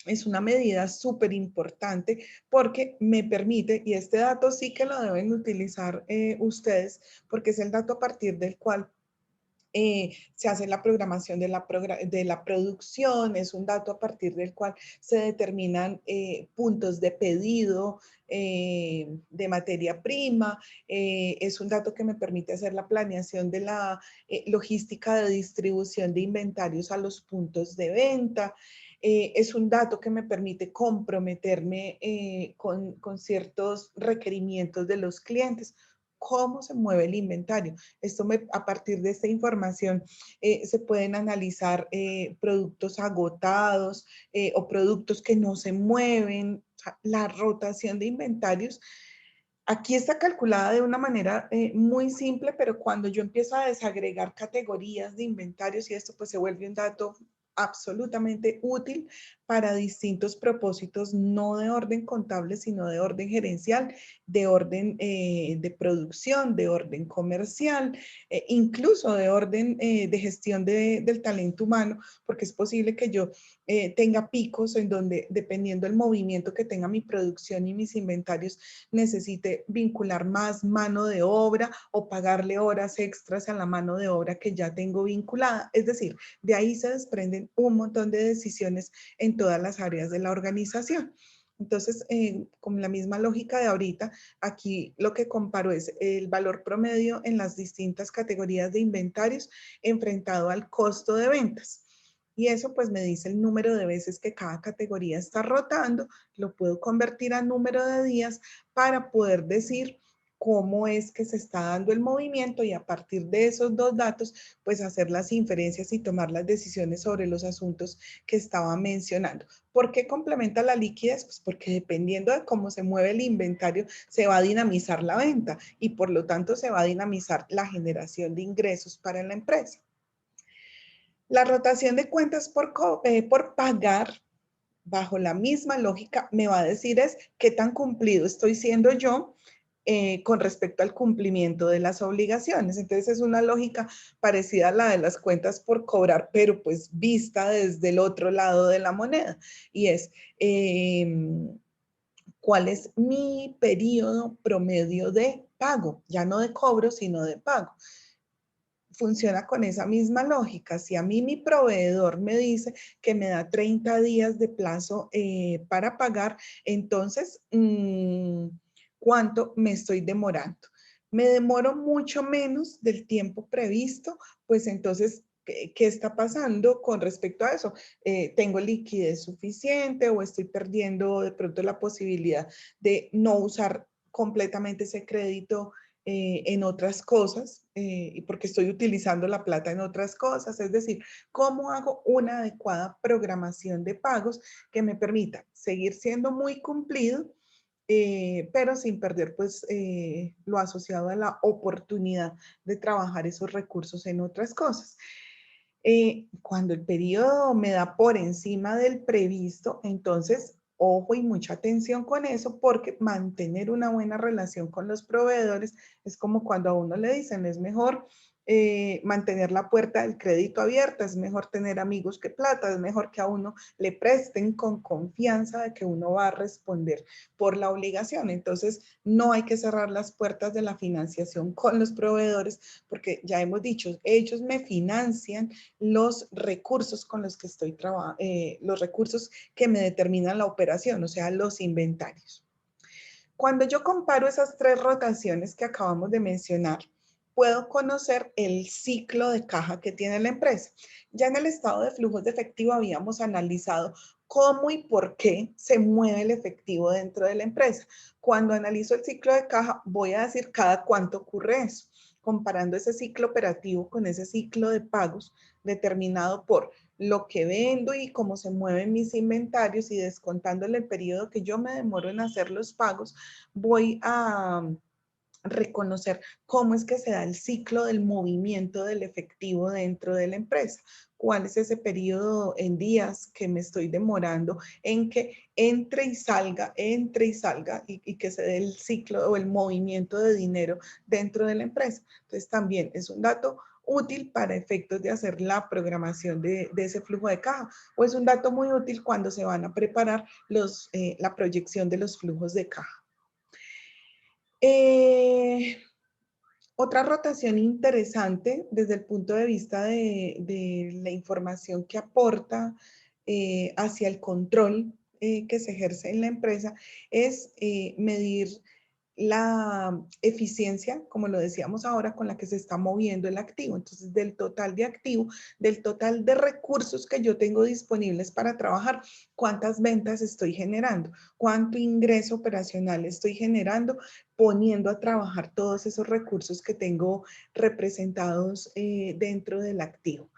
Speaker 1: es una medida súper importante porque me permite, y este dato sí que lo deben utilizar ustedes, porque es el dato a partir del cual se hace la programación de la producción, es un dato a partir del cual se determinan puntos de pedido de materia prima, es un dato que me permite hacer la planeación de la logística de distribución de inventarios a los puntos de venta. Es un dato que me permite comprometerme con ciertos requerimientos de los clientes. ¿Cómo se mueve el inventario? A partir de esta información se pueden analizar productos agotados o productos que no se mueven. O sea, la rotación de inventarios aquí está calculada de una manera muy simple, pero cuando yo empiezo a desagregar categorías de inventarios y esto pues se vuelve un dato absolutamente útil para distintos propósitos, no de orden contable, sino de orden gerencial, de orden de producción, de orden comercial, incluso de orden de gestión del talento humano, porque es posible que yo tenga picos en donde, dependiendo del movimiento que tenga mi producción y mis inventarios, necesite vincular más mano de obra o pagarle horas extras a la mano de obra que ya tengo vinculada. Es decir, de ahí se desprenden un montón de decisiones en todas las áreas de la organización. Entonces, con la misma lógica de ahorita, aquí lo que comparo es el valor promedio en las distintas categorías de inventarios enfrentado al costo de ventas. Y eso pues me dice el número de veces que cada categoría está rotando, lo puedo convertir a número de días para poder decir cómo es que se está dando el movimiento y a partir de esos dos datos, pues hacer las inferencias y tomar las decisiones sobre los asuntos que estaba mencionando. ¿Por qué complementa la liquidez? Pues porque dependiendo de cómo se mueve el inventario, se va a dinamizar la venta y por lo tanto se va a dinamizar la generación de ingresos para la empresa. La rotación de cuentas por pagar, bajo la misma lógica, me va a decir es qué tan cumplido estoy siendo yo con respecto al cumplimiento de las obligaciones. Entonces es una lógica parecida a la de las cuentas por cobrar, pero pues vista desde el otro lado de la moneda. Y es, ¿cuál es mi periodo promedio de pago? Ya no de cobro, sino de pago. Funciona con esa misma lógica. Si a mí mi proveedor me dice que me da 30 días de plazo para pagar, entonces, ¿cuánto me estoy demorando? Me demoro mucho menos del tiempo previsto, pues entonces, ¿qué está pasando con respecto a eso? ¿Tengo liquidez suficiente o estoy perdiendo de pronto la posibilidad de no usar completamente ese crédito en otras cosas y porque estoy utilizando la plata en otras cosas? Es decir, ¿cómo hago una adecuada programación de pagos que me permita seguir siendo muy cumplido pero sin perder pues lo asociado a la oportunidad de trabajar esos recursos en otras cosas. Cuando el periodo me da por encima del previsto, entonces ojo y mucha atención con eso, porque mantener una buena relación con los proveedores es como cuando a uno le dicen, es mejor mantener la puerta del crédito abierta, es mejor tener amigos que plata, es mejor que a uno le presten con confianza de que uno va a responder por la obligación. Entonces, no hay que cerrar las puertas de la financiación con los proveedores, porque ya hemos dicho, ellos me financian los recursos con los que estoy trabajando, los recursos que me determinan la operación, o sea, los inventarios. Cuando yo comparo esas tres rotaciones que acabamos de mencionar, puedo conocer el ciclo de caja que tiene la empresa. Ya en el estado de flujos de efectivo habíamos analizado cómo y por qué se mueve el efectivo dentro de la empresa. Cuando analizo el ciclo de caja, voy a decir cada cuánto ocurre eso, comparando ese ciclo operativo con ese ciclo de pagos determinado por lo que vendo y cómo se mueven mis inventarios, y descontándole el periodo que yo me demoro en hacer los pagos, voy a reconocer cómo es que se da el ciclo del movimiento del efectivo dentro de la empresa. ¿Cuál es ese periodo en días que me estoy demorando en que entre y salga y que se dé el ciclo o el movimiento de dinero dentro de la empresa? Entonces también es un dato útil para efectos de hacer la programación de ese flujo de caja, o es un dato muy útil cuando se van a preparar la proyección de los flujos de caja. Otra rotación interesante desde el punto de vista de la información que aporta hacia el control que se ejerce en la empresa es medir la eficiencia, como lo decíamos ahora, con la que se está moviendo el activo. Entonces, del total de activo, del total de recursos que yo tengo disponibles para trabajar, ¿cuántas ventas estoy generando? ¿Cuánto ingreso operacional estoy generando poniendo a trabajar todos esos recursos que tengo representados dentro del activo?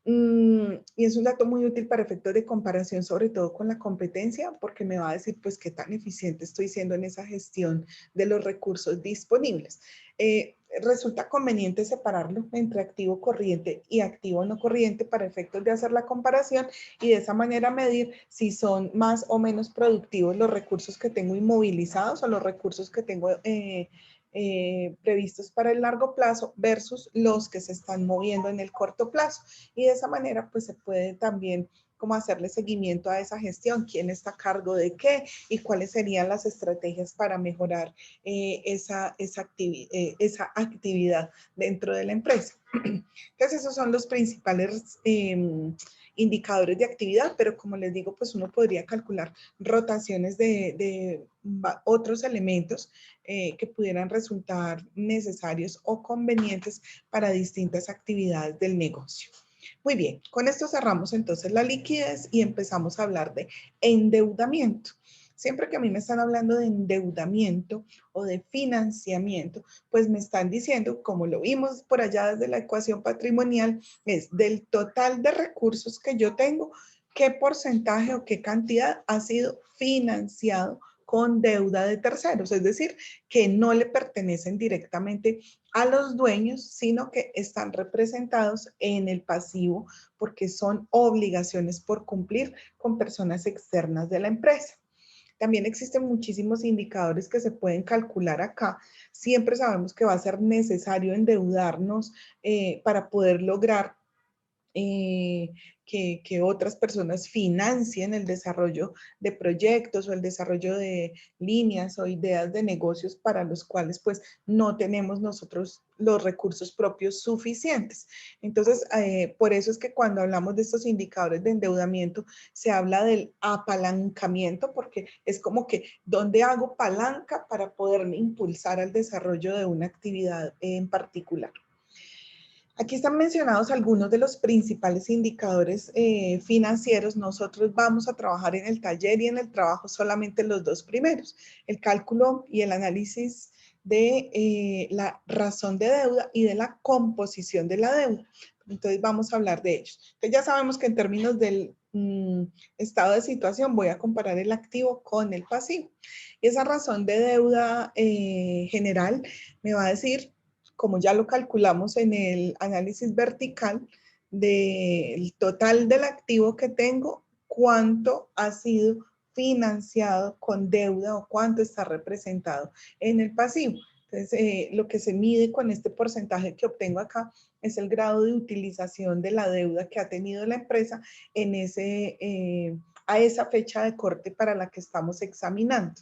Speaker 1: Y es un dato muy útil para efectos de comparación, sobre todo con la competencia, porque me va a decir pues qué tan eficiente estoy siendo en esa gestión de los recursos disponibles. Resulta conveniente separarlo entre activo corriente y activo no corriente para efectos de hacer la comparación, y de esa manera medir si son más o menos productivos los recursos que tengo inmovilizados o los recursos que tengo previstos para el largo plazo versus los que se están moviendo en el corto plazo. Y de esa manera pues se puede también como hacerle seguimiento a esa gestión, quién está a cargo de qué y cuáles serían las estrategias para mejorar esa actividad dentro de la empresa. Entonces esos son los principales indicadores de actividad, pero como les digo, pues uno podría calcular rotaciones de otros elementos que pudieran resultar necesarios o convenientes para distintas actividades del negocio. Muy bien, con esto cerramos entonces la liquidez y empezamos a hablar de endeudamiento. Siempre que a mí me están hablando de endeudamiento o de financiamiento, pues me están diciendo, como lo vimos por allá desde la ecuación patrimonial, es del total de recursos que yo tengo, qué porcentaje o qué cantidad ha sido financiado con deuda de terceros, es decir, que no le pertenecen directamente a los dueños, sino que están representados en el pasivo porque son obligaciones por cumplir con personas externas de la empresa. También existen muchísimos indicadores que se pueden calcular acá. Siempre sabemos que va a ser necesario endeudarnos para poder lograr que otras personas financien el desarrollo de proyectos o el desarrollo de líneas o ideas de negocios para los cuales pues no tenemos nosotros los recursos propios suficientes. Entonces, por eso es que cuando hablamos de estos indicadores de endeudamiento, se habla del apalancamiento, porque es como que ¿dónde hago palanca para poderme impulsar al desarrollo de una actividad en particular? Aquí están mencionados algunos de los principales indicadores financieros. Nosotros vamos a trabajar en el taller y en el trabajo solamente los dos primeros, el cálculo y el análisis de la razón de deuda y de la composición de la deuda. Entonces vamos a hablar de ellos. Entonces ya sabemos que en términos del estado de situación voy a comparar el activo con el pasivo. Y esa razón de deuda general me va a decir, como ya lo calculamos en el análisis vertical, del total del activo que tengo, cuánto ha sido financiado con deuda o cuánto está representado en el pasivo. Entonces, lo que se mide con este porcentaje que obtengo acá es el grado de utilización de la deuda que ha tenido la empresa en a esa fecha de corte para la que estamos examinando.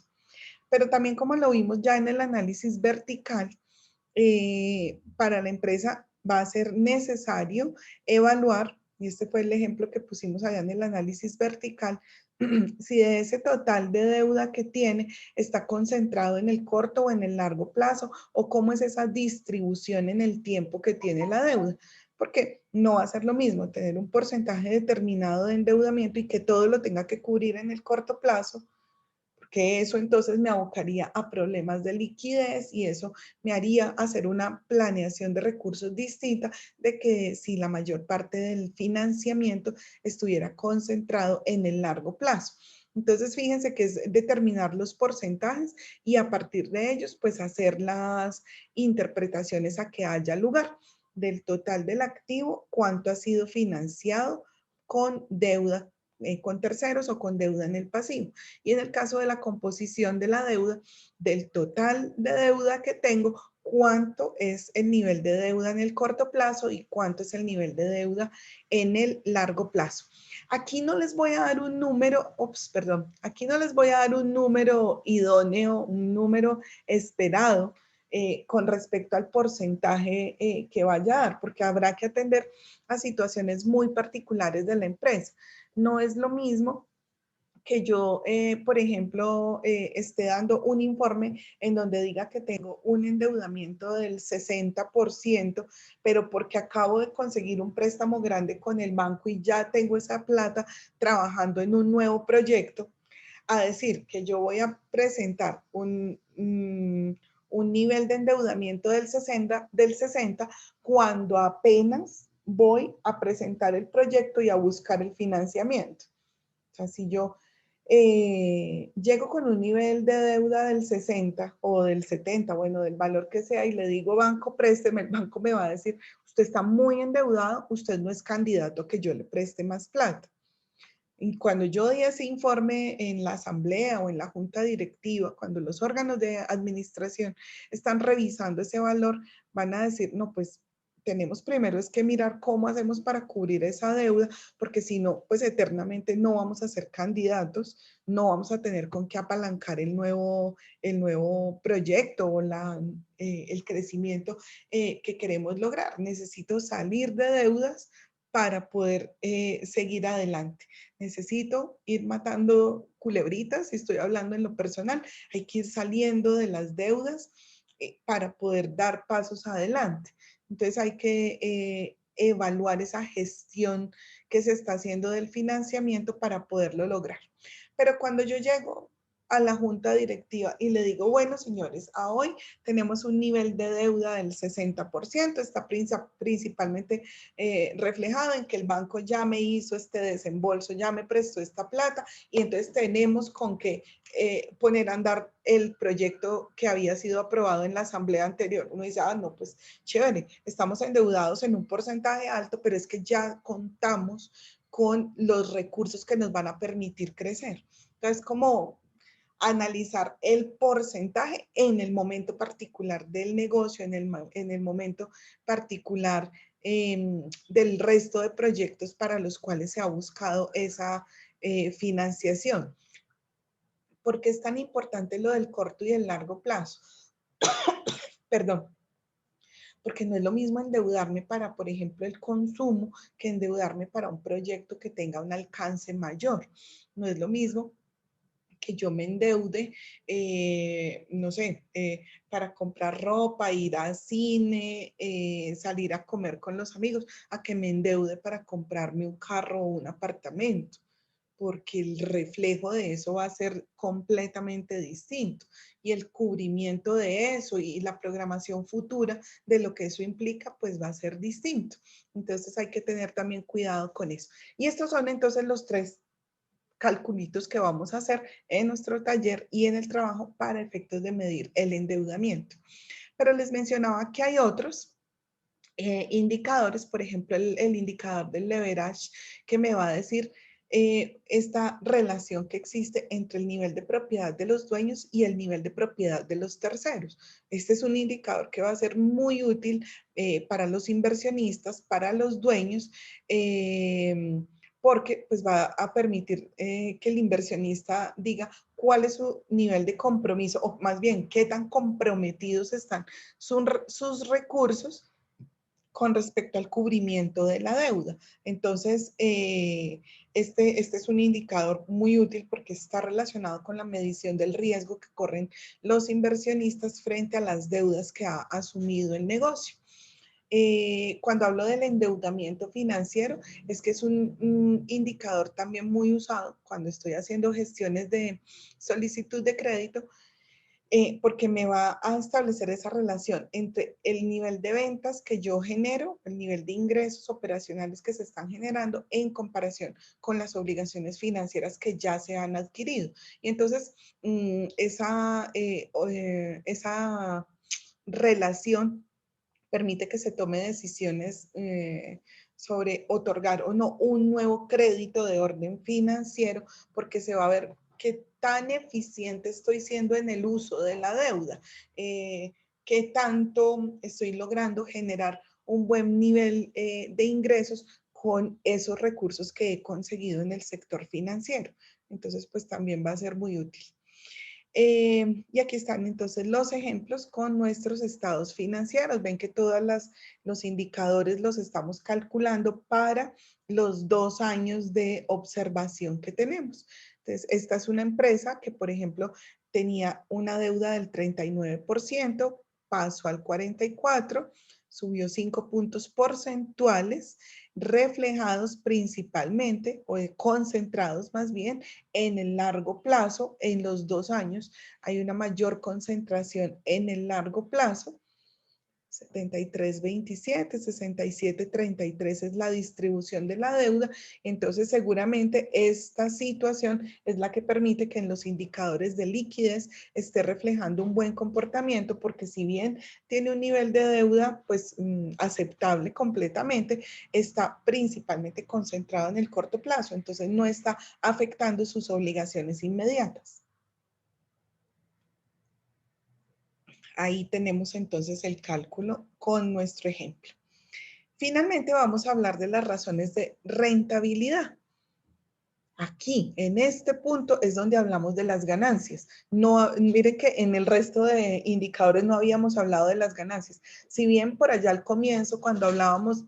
Speaker 1: Pero también como lo vimos ya en el análisis vertical, para la empresa va a ser necesario evaluar, y este fue el ejemplo que pusimos allá en el análisis vertical, si de ese total de deuda que tiene está concentrado en el corto o en el largo plazo, o cómo es esa distribución en el tiempo que tiene la deuda. Porque no va a ser lo mismo tener un porcentaje determinado de endeudamiento y que todo lo tenga que cubrir en el corto plazo, que eso entonces me abocaría a problemas de liquidez y eso me haría hacer una planeación de recursos distinta de que si la mayor parte del financiamiento estuviera concentrado en el largo plazo. Entonces, fíjense que es determinar los porcentajes y a partir de ellos, pues hacer las interpretaciones a que haya lugar del total del activo, cuánto ha sido financiado con deuda con terceros o con deuda en el pasivo. Y en el caso de la composición de la deuda, del total de deuda que tengo, cuánto es el nivel de deuda en el corto plazo y cuánto es el nivel de deuda en el largo plazo. Aquí no les voy a dar un número, aquí no les voy a dar un número idóneo, un número esperado con respecto al porcentaje que vaya a dar, porque habrá que atender a situaciones muy particulares de la empresa. No es lo mismo que yo, por ejemplo, esté dando un informe en donde diga que tengo un endeudamiento del 60%, pero porque acabo de conseguir un préstamo grande con el banco y ya tengo esa plata trabajando en un nuevo proyecto, a decir que yo voy a presentar un nivel de endeudamiento del 60 cuando apenas voy a presentar el proyecto y a buscar el financiamiento. O sea, si yo llego con un nivel de deuda del 60 o del 70, bueno, del valor que sea, y le digo, banco, présteme, el banco me va a decir, usted está muy endeudado, usted no es candidato a que yo le preste más plata. Y cuando yo di ese informe en la asamblea o en la junta directiva, cuando los órganos de administración están revisando ese valor, van a decir, no, pues tenemos primero es que mirar cómo hacemos para cubrir esa deuda, porque si no, pues eternamente no vamos a ser candidatos, no vamos a tener con qué apalancar el nuevo proyecto o el crecimiento que queremos lograr. Necesito salir de deudas para poder seguir adelante. Necesito ir matando culebritas, si estoy hablando en lo personal, hay que ir saliendo de las deudas para poder dar pasos adelante. Entonces hay que evaluar esa gestión que se está haciendo del financiamiento para poderlo lograr. Pero cuando yo llego a la junta directiva y le digo, bueno, señores, a hoy tenemos un nivel de deuda del 60%, está principalmente reflejado en que el banco ya me hizo este desembolso, ya me prestó esta plata y entonces tenemos con que poner a andar el proyecto que había sido aprobado en la asamblea anterior. Uno dice, ah, no, pues chévere, estamos endeudados en un porcentaje alto, pero es que ya contamos con los recursos que nos van a permitir crecer. Entonces, como analizar el porcentaje en el momento particular del negocio, en el momento particular del resto de proyectos para los cuales se ha buscado esa financiación. ¿Por qué es tan importante lo del corto y el largo plazo? Perdón. Porque no es lo mismo endeudarme para, por ejemplo, el consumo que endeudarme para un proyecto que tenga un alcance mayor. No es lo mismo que yo me endeude, no sé, para comprar ropa, ir al cine, salir a comer con los amigos, a que me endeude para comprarme un carro o un apartamento. porque el reflejo de eso va a ser completamente distinto y el cubrimiento de eso y la programación futura de lo que eso implica, pues va a ser distinto. Entonces hay que tener también cuidado con eso. Y estos son entonces los tres calculitos que vamos a hacer en nuestro taller y en el trabajo para efectos de medir el endeudamiento. Pero les mencionaba que hay otros indicadores, por ejemplo, el indicador del leverage que me va a decir esta relación que existe entre el nivel de propiedad de los dueños y el nivel de propiedad de los terceros. Este es un indicador que va a ser muy útil para los inversionistas, para los dueños, porque pues va a permitir que el inversionista diga cuál es su nivel de compromiso, o más bien, qué tan comprometidos están sus recursos con respecto al cubrimiento de la deuda. Entonces, este es un indicador muy útil porque está relacionado con la medición del riesgo que corren los inversionistas frente a las deudas que ha asumido el negocio. Cuando hablo del endeudamiento financiero, es que es un indicador también muy usado cuando estoy haciendo gestiones de solicitud de crédito, porque me va a establecer esa relación entre el nivel de ventas que yo genero, el nivel de ingresos operacionales que se están generando en comparación con las obligaciones financieras que ya se han adquirido. Y entonces, esa relación permite que se tome decisiones sobre otorgar o no un nuevo crédito de orden financiero, porque se va a ver qué tan eficiente estoy siendo en el uso de la deuda, qué tanto estoy logrando generar un buen nivel de ingresos con esos recursos que he conseguido en el sector financiero. Entonces, pues también va a ser muy útil. Y aquí están entonces los ejemplos con nuestros estados financieros. Ven que todos los indicadores los estamos calculando para los 2 años de observación que tenemos. Entonces, esta es una empresa que, por ejemplo, tenía una deuda del 39%, pasó al 44%, subió 5 puntos porcentuales, reflejados principalmente, o concentrados más bien, en el largo plazo, en los 2 años, hay una mayor concentración en el largo plazo. 73-27, 67-33 es la distribución de la deuda. Entonces, seguramente esta situación es la que permite que en los indicadores de liquidez esté reflejando un buen comportamiento, porque si bien tiene un nivel de deuda pues aceptable completamente, está principalmente concentrado en el corto plazo, entonces no está afectando sus obligaciones inmediatas. Ahí tenemos entonces el cálculo con nuestro ejemplo. Finalmente vamos a hablar de las razones de rentabilidad. Aquí, en este punto, es donde hablamos de las ganancias. No, miren que en el resto de indicadores no habíamos hablado de las ganancias. Si bien por allá al comienzo, cuando hablábamos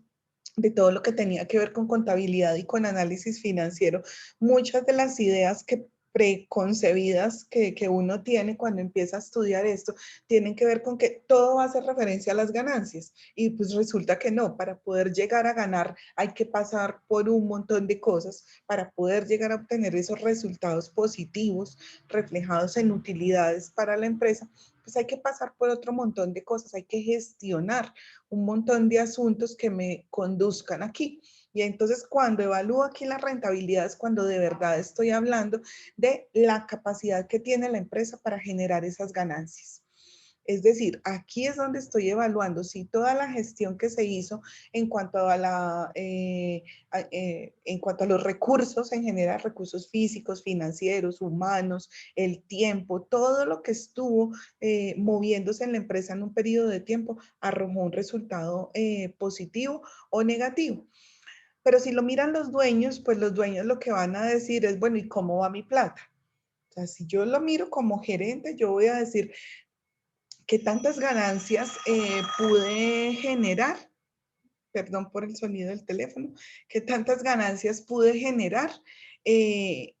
Speaker 1: de todo lo que tenía que ver con contabilidad y con análisis financiero, muchas de las ideas que preconcebidas que uno tiene cuando empieza a estudiar esto, tienen que ver con que todo va a hacer referencia a las ganancias. Y pues resulta que no, para poder llegar a ganar hay que pasar por un montón de cosas para poder llegar a obtener esos resultados positivos reflejados en utilidades para la empresa. Pues hay que pasar por otro montón de cosas, hay que gestionar un montón de asuntos que me conduzcan aquí. Y entonces cuando evalúo aquí la rentabilidad es cuando de verdad estoy hablando de la capacidad que tiene la empresa para generar esas ganancias. Es decir, aquí es donde estoy evaluando si toda la gestión que se hizo en cuanto en cuanto a los recursos en general, recursos físicos, financieros, humanos, el tiempo, todo lo que estuvo moviéndose en la empresa en un periodo de tiempo arrojó un resultado positivo o negativo. Pero si lo miran los dueños, pues los dueños lo que van a decir es, bueno, ¿y cómo va mi plata? O sea, si yo lo miro como gerente, yo voy a decir, ¿qué tantas ganancias pude generar? Perdón por el sonido del teléfono. ¿Qué tantas ganancias pude generar eh,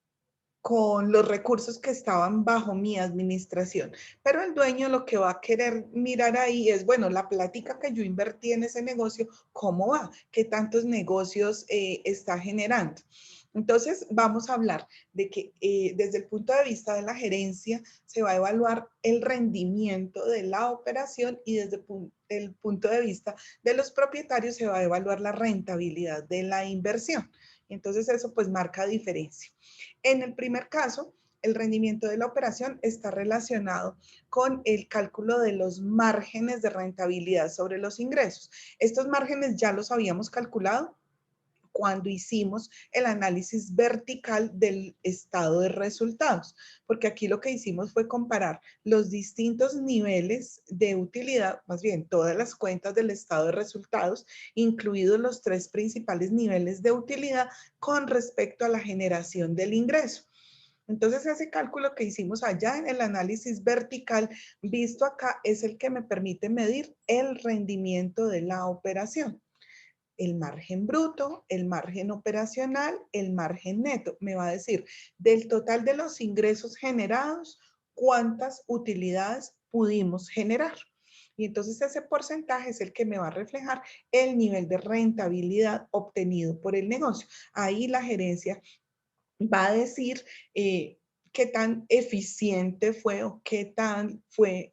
Speaker 1: con los recursos que estaban bajo mi administración? Pero el dueño lo que va a querer mirar ahí es, bueno, la plática que yo invertí en ese negocio, ¿cómo va? ¿Qué tantos negocios está generando? Entonces, vamos a hablar de que desde el punto de vista de la gerencia se va a evaluar el rendimiento de la operación y desde el punto de vista de los propietarios se va a evaluar la rentabilidad de la inversión. Entonces, eso pues marca diferencia. En el primer caso, el rendimiento de la operación está relacionado con el cálculo de los márgenes de rentabilidad sobre los ingresos. Estos márgenes ya los habíamos calculado cuando hicimos el análisis vertical del estado de resultados, porque aquí lo que hicimos fue comparar los distintos niveles de utilidad, más bien todas las cuentas del estado de resultados, incluidos los 3 principales niveles de utilidad con respecto a la generación del ingreso. Entonces, ese cálculo que hicimos allá en el análisis vertical, visto acá, es el que me permite medir el rendimiento de la operación. El margen bruto, el margen operacional, el margen neto. Me va a decir, del total de los ingresos generados, ¿cuántas utilidades pudimos generar? Y entonces ese porcentaje es el que me va a reflejar el nivel de rentabilidad obtenido por el negocio. Ahí la gerencia va a decir qué tan eficiente fue o qué tal fue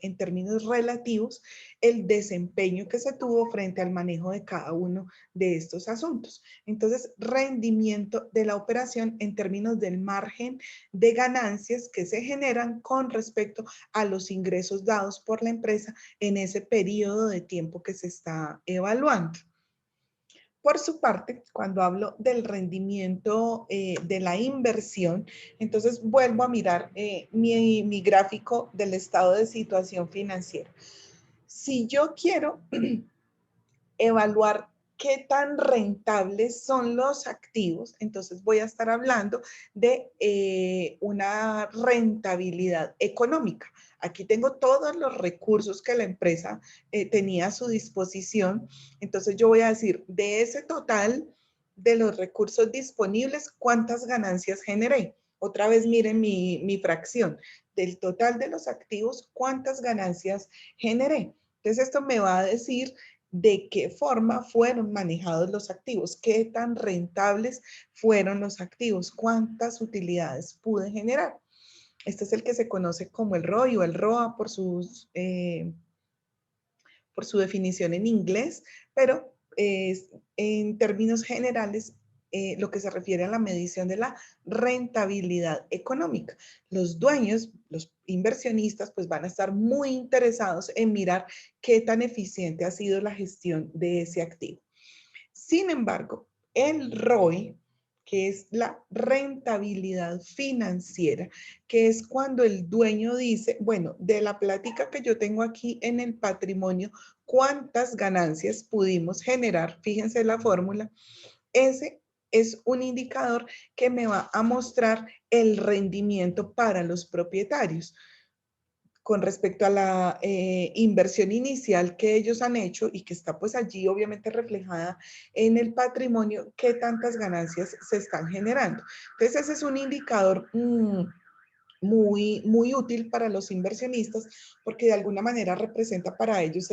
Speaker 1: en términos relativos el desempeño que se tuvo frente al manejo de cada uno de estos asuntos. Entonces, rendimiento de la operación en términos del margen de ganancias que se generan con respecto a los ingresos dados por la empresa en ese periodo de tiempo que se está evaluando. Por su parte, cuando hablo del rendimiento de la inversión, entonces vuelvo a mirar mi gráfico del estado de situación financiera. Si yo quiero evaluar qué tan rentables son los activos, entonces voy a estar hablando de una rentabilidad económica. Aquí tengo todos los recursos que la empresa tenía a su disposición, entonces yo voy a decir, de ese total de los recursos disponibles, ¿cuántas ganancias generé? Otra vez miren mi fracción. Del total de los activos, ¿cuántas ganancias generé? Entonces esto me va a decir de qué forma fueron manejados los activos, qué tan rentables fueron los activos, cuántas utilidades pude generar. Este es el que se conoce como el ROI o el ROA por su definición en inglés, pero en términos generales lo que se refiere a la medición de la rentabilidad económica. Los dueños, los inversionistas, pues van a estar muy interesados en mirar qué tan eficiente ha sido la gestión de ese activo. Sin embargo, el ROI, que es la rentabilidad financiera, que es cuando el dueño dice, bueno, de la plática que yo tengo aquí en el patrimonio, ¿cuántas ganancias pudimos generar? Fíjense la fórmula. Ese es un indicador que me va a mostrar el rendimiento para los propietarios con respecto a la inversión inicial que ellos han hecho y que está pues allí obviamente reflejada en el patrimonio, qué tantas ganancias se están generando. Entonces ese es un indicador muy útil para los inversionistas porque de alguna manera representa para ellos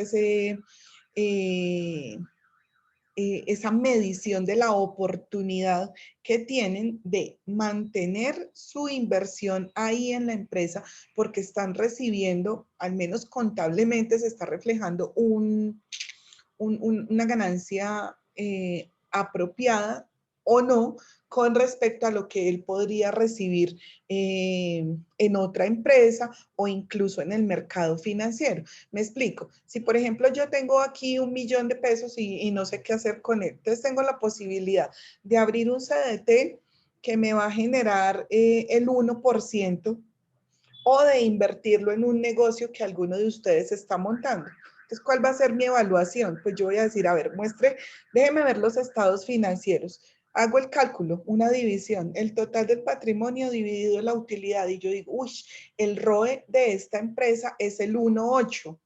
Speaker 1: esa medición de la oportunidad que tienen de mantener su inversión ahí en la empresa porque están recibiendo, al menos contablemente se está reflejando una ganancia apropiada o no con respecto a lo que él podría recibir en otra empresa o incluso en el mercado financiero. Me explico. Si, por ejemplo, yo tengo aquí 1.000.000 de pesos y no sé qué hacer con él, entonces tengo la posibilidad de abrir un CDT que me va a generar el 1% o de invertirlo en un negocio que alguno de ustedes está montando. Entonces, ¿cuál va a ser mi evaluación? Pues yo voy a decir, a ver, déjeme ver los estados financieros. Hago el cálculo, una división, el total del patrimonio dividido la utilidad. Y yo digo, uy, el ROE de esta empresa es el 1.8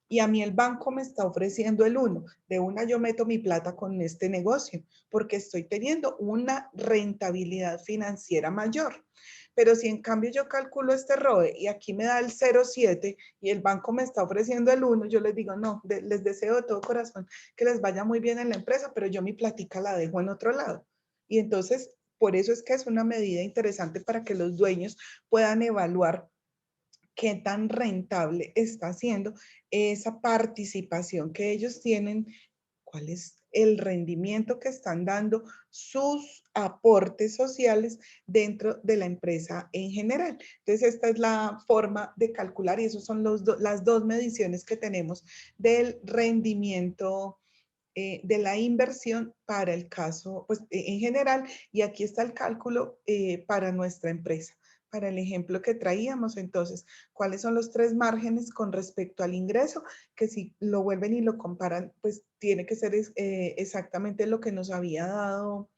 Speaker 1: y a mí el banco me está ofreciendo el 1. De una yo meto mi plata con este negocio porque estoy teniendo una rentabilidad financiera mayor. Pero si en cambio yo calculo este ROE y aquí me da el 0.7 y el banco me está ofreciendo el 1, yo les digo, no, les deseo de todo corazón que les vaya muy bien en la empresa, pero yo mi platica la dejo en otro lado. Y entonces, por eso es que es una medida interesante para que los dueños puedan evaluar qué tan rentable está siendo esa participación que ellos tienen, cuál es el rendimiento que están dando, sus aportes sociales dentro de la empresa en general. Entonces, esta es la forma de calcular y esas son las dos mediciones que tenemos del rendimiento de la inversión para el caso, pues en general, y aquí está el cálculo para nuestra empresa. Para el ejemplo que traíamos, entonces, ¿cuáles son los tres márgenes con respecto al ingreso? Que si lo vuelven y lo comparan, pues tiene que ser exactamente lo que nos había dado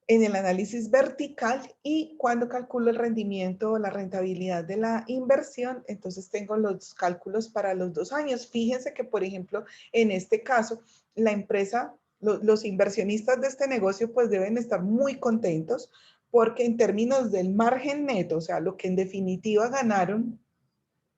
Speaker 1: en el análisis vertical, y cuando calculo el rendimiento o la rentabilidad de la inversión, entonces tengo los cálculos para los 2 años. Fíjense que, por ejemplo, en este caso, la empresa, los inversionistas de este negocio pues deben estar muy contentos porque en términos del margen neto, o sea, lo que en definitiva ganaron,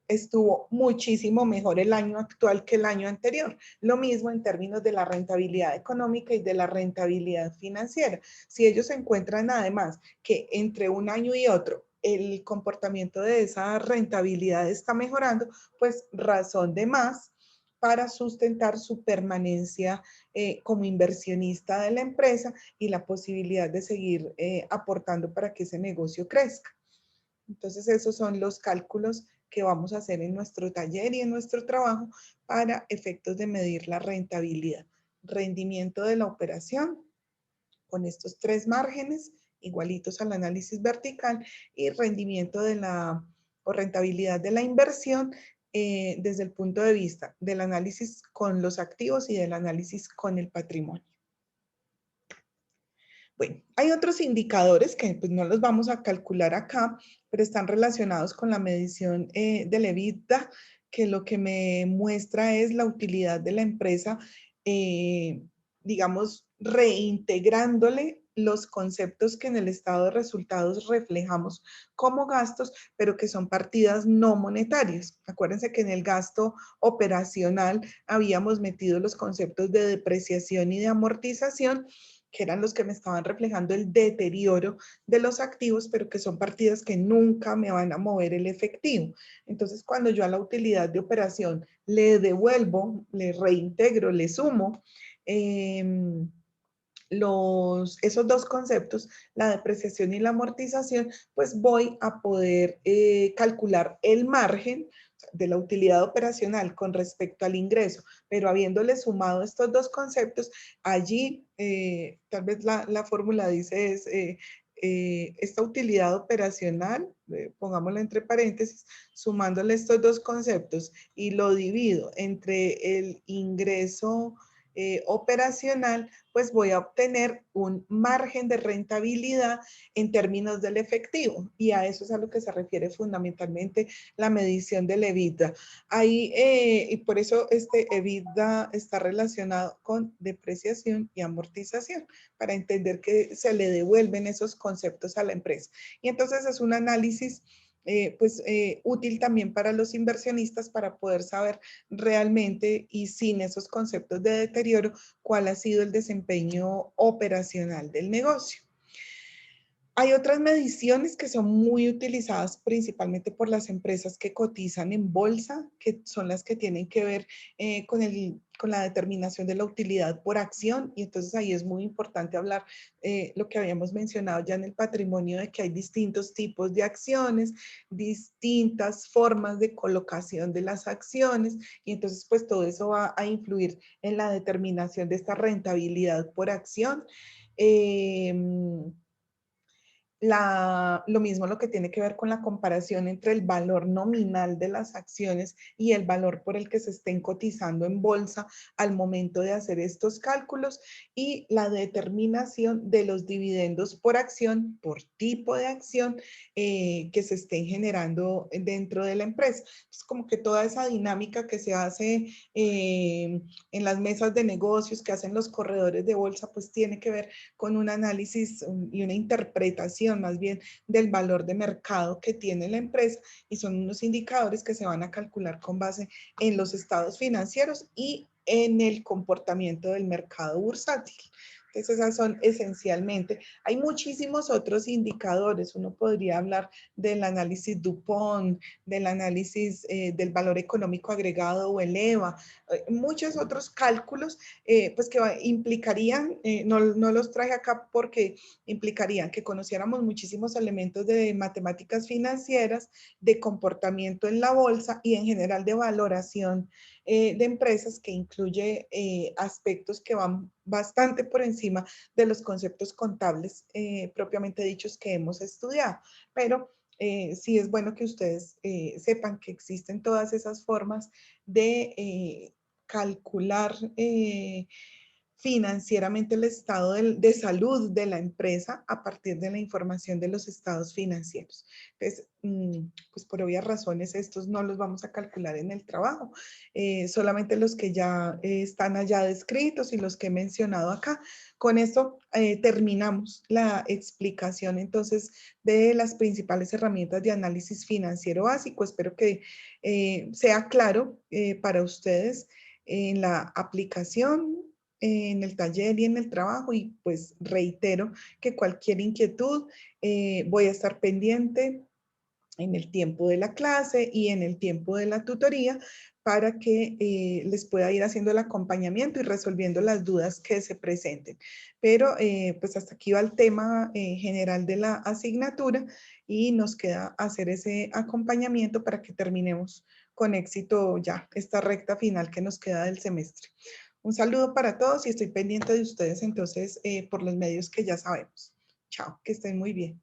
Speaker 1: estuvo muchísimo mejor el año actual que el año anterior. Lo mismo en términos de la rentabilidad económica y de la rentabilidad financiera. Si ellos encuentran además que entre un año y otro el comportamiento de esa rentabilidad está mejorando, pues razón de más para sustentar su permanencia como inversionista de la empresa y la posibilidad de seguir aportando para que ese negocio crezca. Entonces, esos son los cálculos que vamos a hacer en nuestro taller y en nuestro trabajo para efectos de medir la rentabilidad. Rendimiento de la operación con estos tres márgenes igualitos al análisis vertical, y rendimiento de la o rentabilidad de la inversión desde el punto de vista del análisis con los activos y del análisis con el patrimonio. Bueno, hay otros indicadores que pues, no los vamos a calcular acá, pero están relacionados con la medición del EBITDA, que lo que me muestra es la utilidad de la empresa, digamos, reintegrándole los conceptos que en el estado de resultados reflejamos como gastos, pero que son partidas no monetarias. Acuérdense que en el gasto operacional habíamos metido los conceptos de depreciación y de amortización, que eran los que me estaban reflejando el deterioro de los activos, pero que son partidas que nunca me van a mover el efectivo. Entonces, cuando yo a la utilidad de operación le devuelvo, le reintegro, le sumo esos dos conceptos, la depreciación y la amortización, pues voy a poder calcular el margen de la utilidad operacional con respecto al ingreso, pero habiéndole sumado estos dos conceptos, allí tal vez la fórmula dice es esta utilidad operacional, pongámosla entre paréntesis, sumándole estos dos conceptos y lo divido entre el ingreso operacional, pues voy a obtener un margen de rentabilidad en términos del efectivo, y a eso es a lo que se refiere fundamentalmente la medición del EBITDA. Ahí, y por eso este EBITDA está relacionado con depreciación y amortización, para entender que se le devuelven esos conceptos a la empresa. Y entonces es un análisis útil también para los inversionistas para poder saber realmente y sin esos conceptos de deterioro cuál ha sido el desempeño operacional del negocio. Hay otras mediciones que son muy utilizadas principalmente por las empresas que cotizan en bolsa, que son las que tienen que ver con la determinación de la utilidad por acción, y entonces ahí es muy importante hablar lo que habíamos mencionado ya en el patrimonio, de que hay distintos tipos de acciones, distintas formas de colocación de las acciones, y entonces pues todo eso va a influir en la determinación de esta rentabilidad por acción. Lo mismo lo que tiene que ver con la comparación entre el valor nominal de las acciones y el valor por el que se estén cotizando en bolsa al momento de hacer estos cálculos, y la determinación de los dividendos por acción, por tipo de acción que se estén generando dentro de la empresa. Es como que toda esa dinámica que se hace en las mesas de negocios, que hacen los corredores de bolsa, pues tiene que ver con un análisis y una interpretación más bien del valor de mercado que tiene la empresa, y son unos indicadores que se van a calcular con base en los estados financieros y en el comportamiento del mercado bursátil. Entonces, esas son esencialmente. Hay muchísimos otros indicadores. Uno podría hablar del análisis DuPont, del análisis del valor económico agregado o el EVA, muchos otros cálculos pues que implicarían, no los traje acá porque implicarían que conociéramos muchísimos elementos de matemáticas financieras, de comportamiento en la bolsa y en general de valoración de empresas, que incluye aspectos que van bastante por encima de los conceptos contables propiamente dichos que hemos estudiado. Pero sí es bueno que ustedes sepan que existen todas esas formas de calcular financieramente el estado de salud de la empresa a partir de la información de los estados financieros. Entonces, pues por obvias razones estos no los vamos a calcular en el trabajo, solamente los que ya están allá descritos y los que he mencionado acá. Con esto terminamos la explicación entonces de las principales herramientas de análisis financiero básico. Espero que sea claro para ustedes en la aplicación, en el taller y en el trabajo, y pues reitero que cualquier inquietud voy a estar pendiente en el tiempo de la clase y en el tiempo de la tutoría para que les pueda ir haciendo el acompañamiento y resolviendo las dudas que se presenten. Pero pues hasta aquí va el tema general de la asignatura y nos queda hacer ese acompañamiento para que terminemos con éxito ya esta recta final que nos queda del semestre. Un saludo para todos y estoy pendiente de ustedes entonces por los medios que ya sabemos. Chao, que estén muy bien.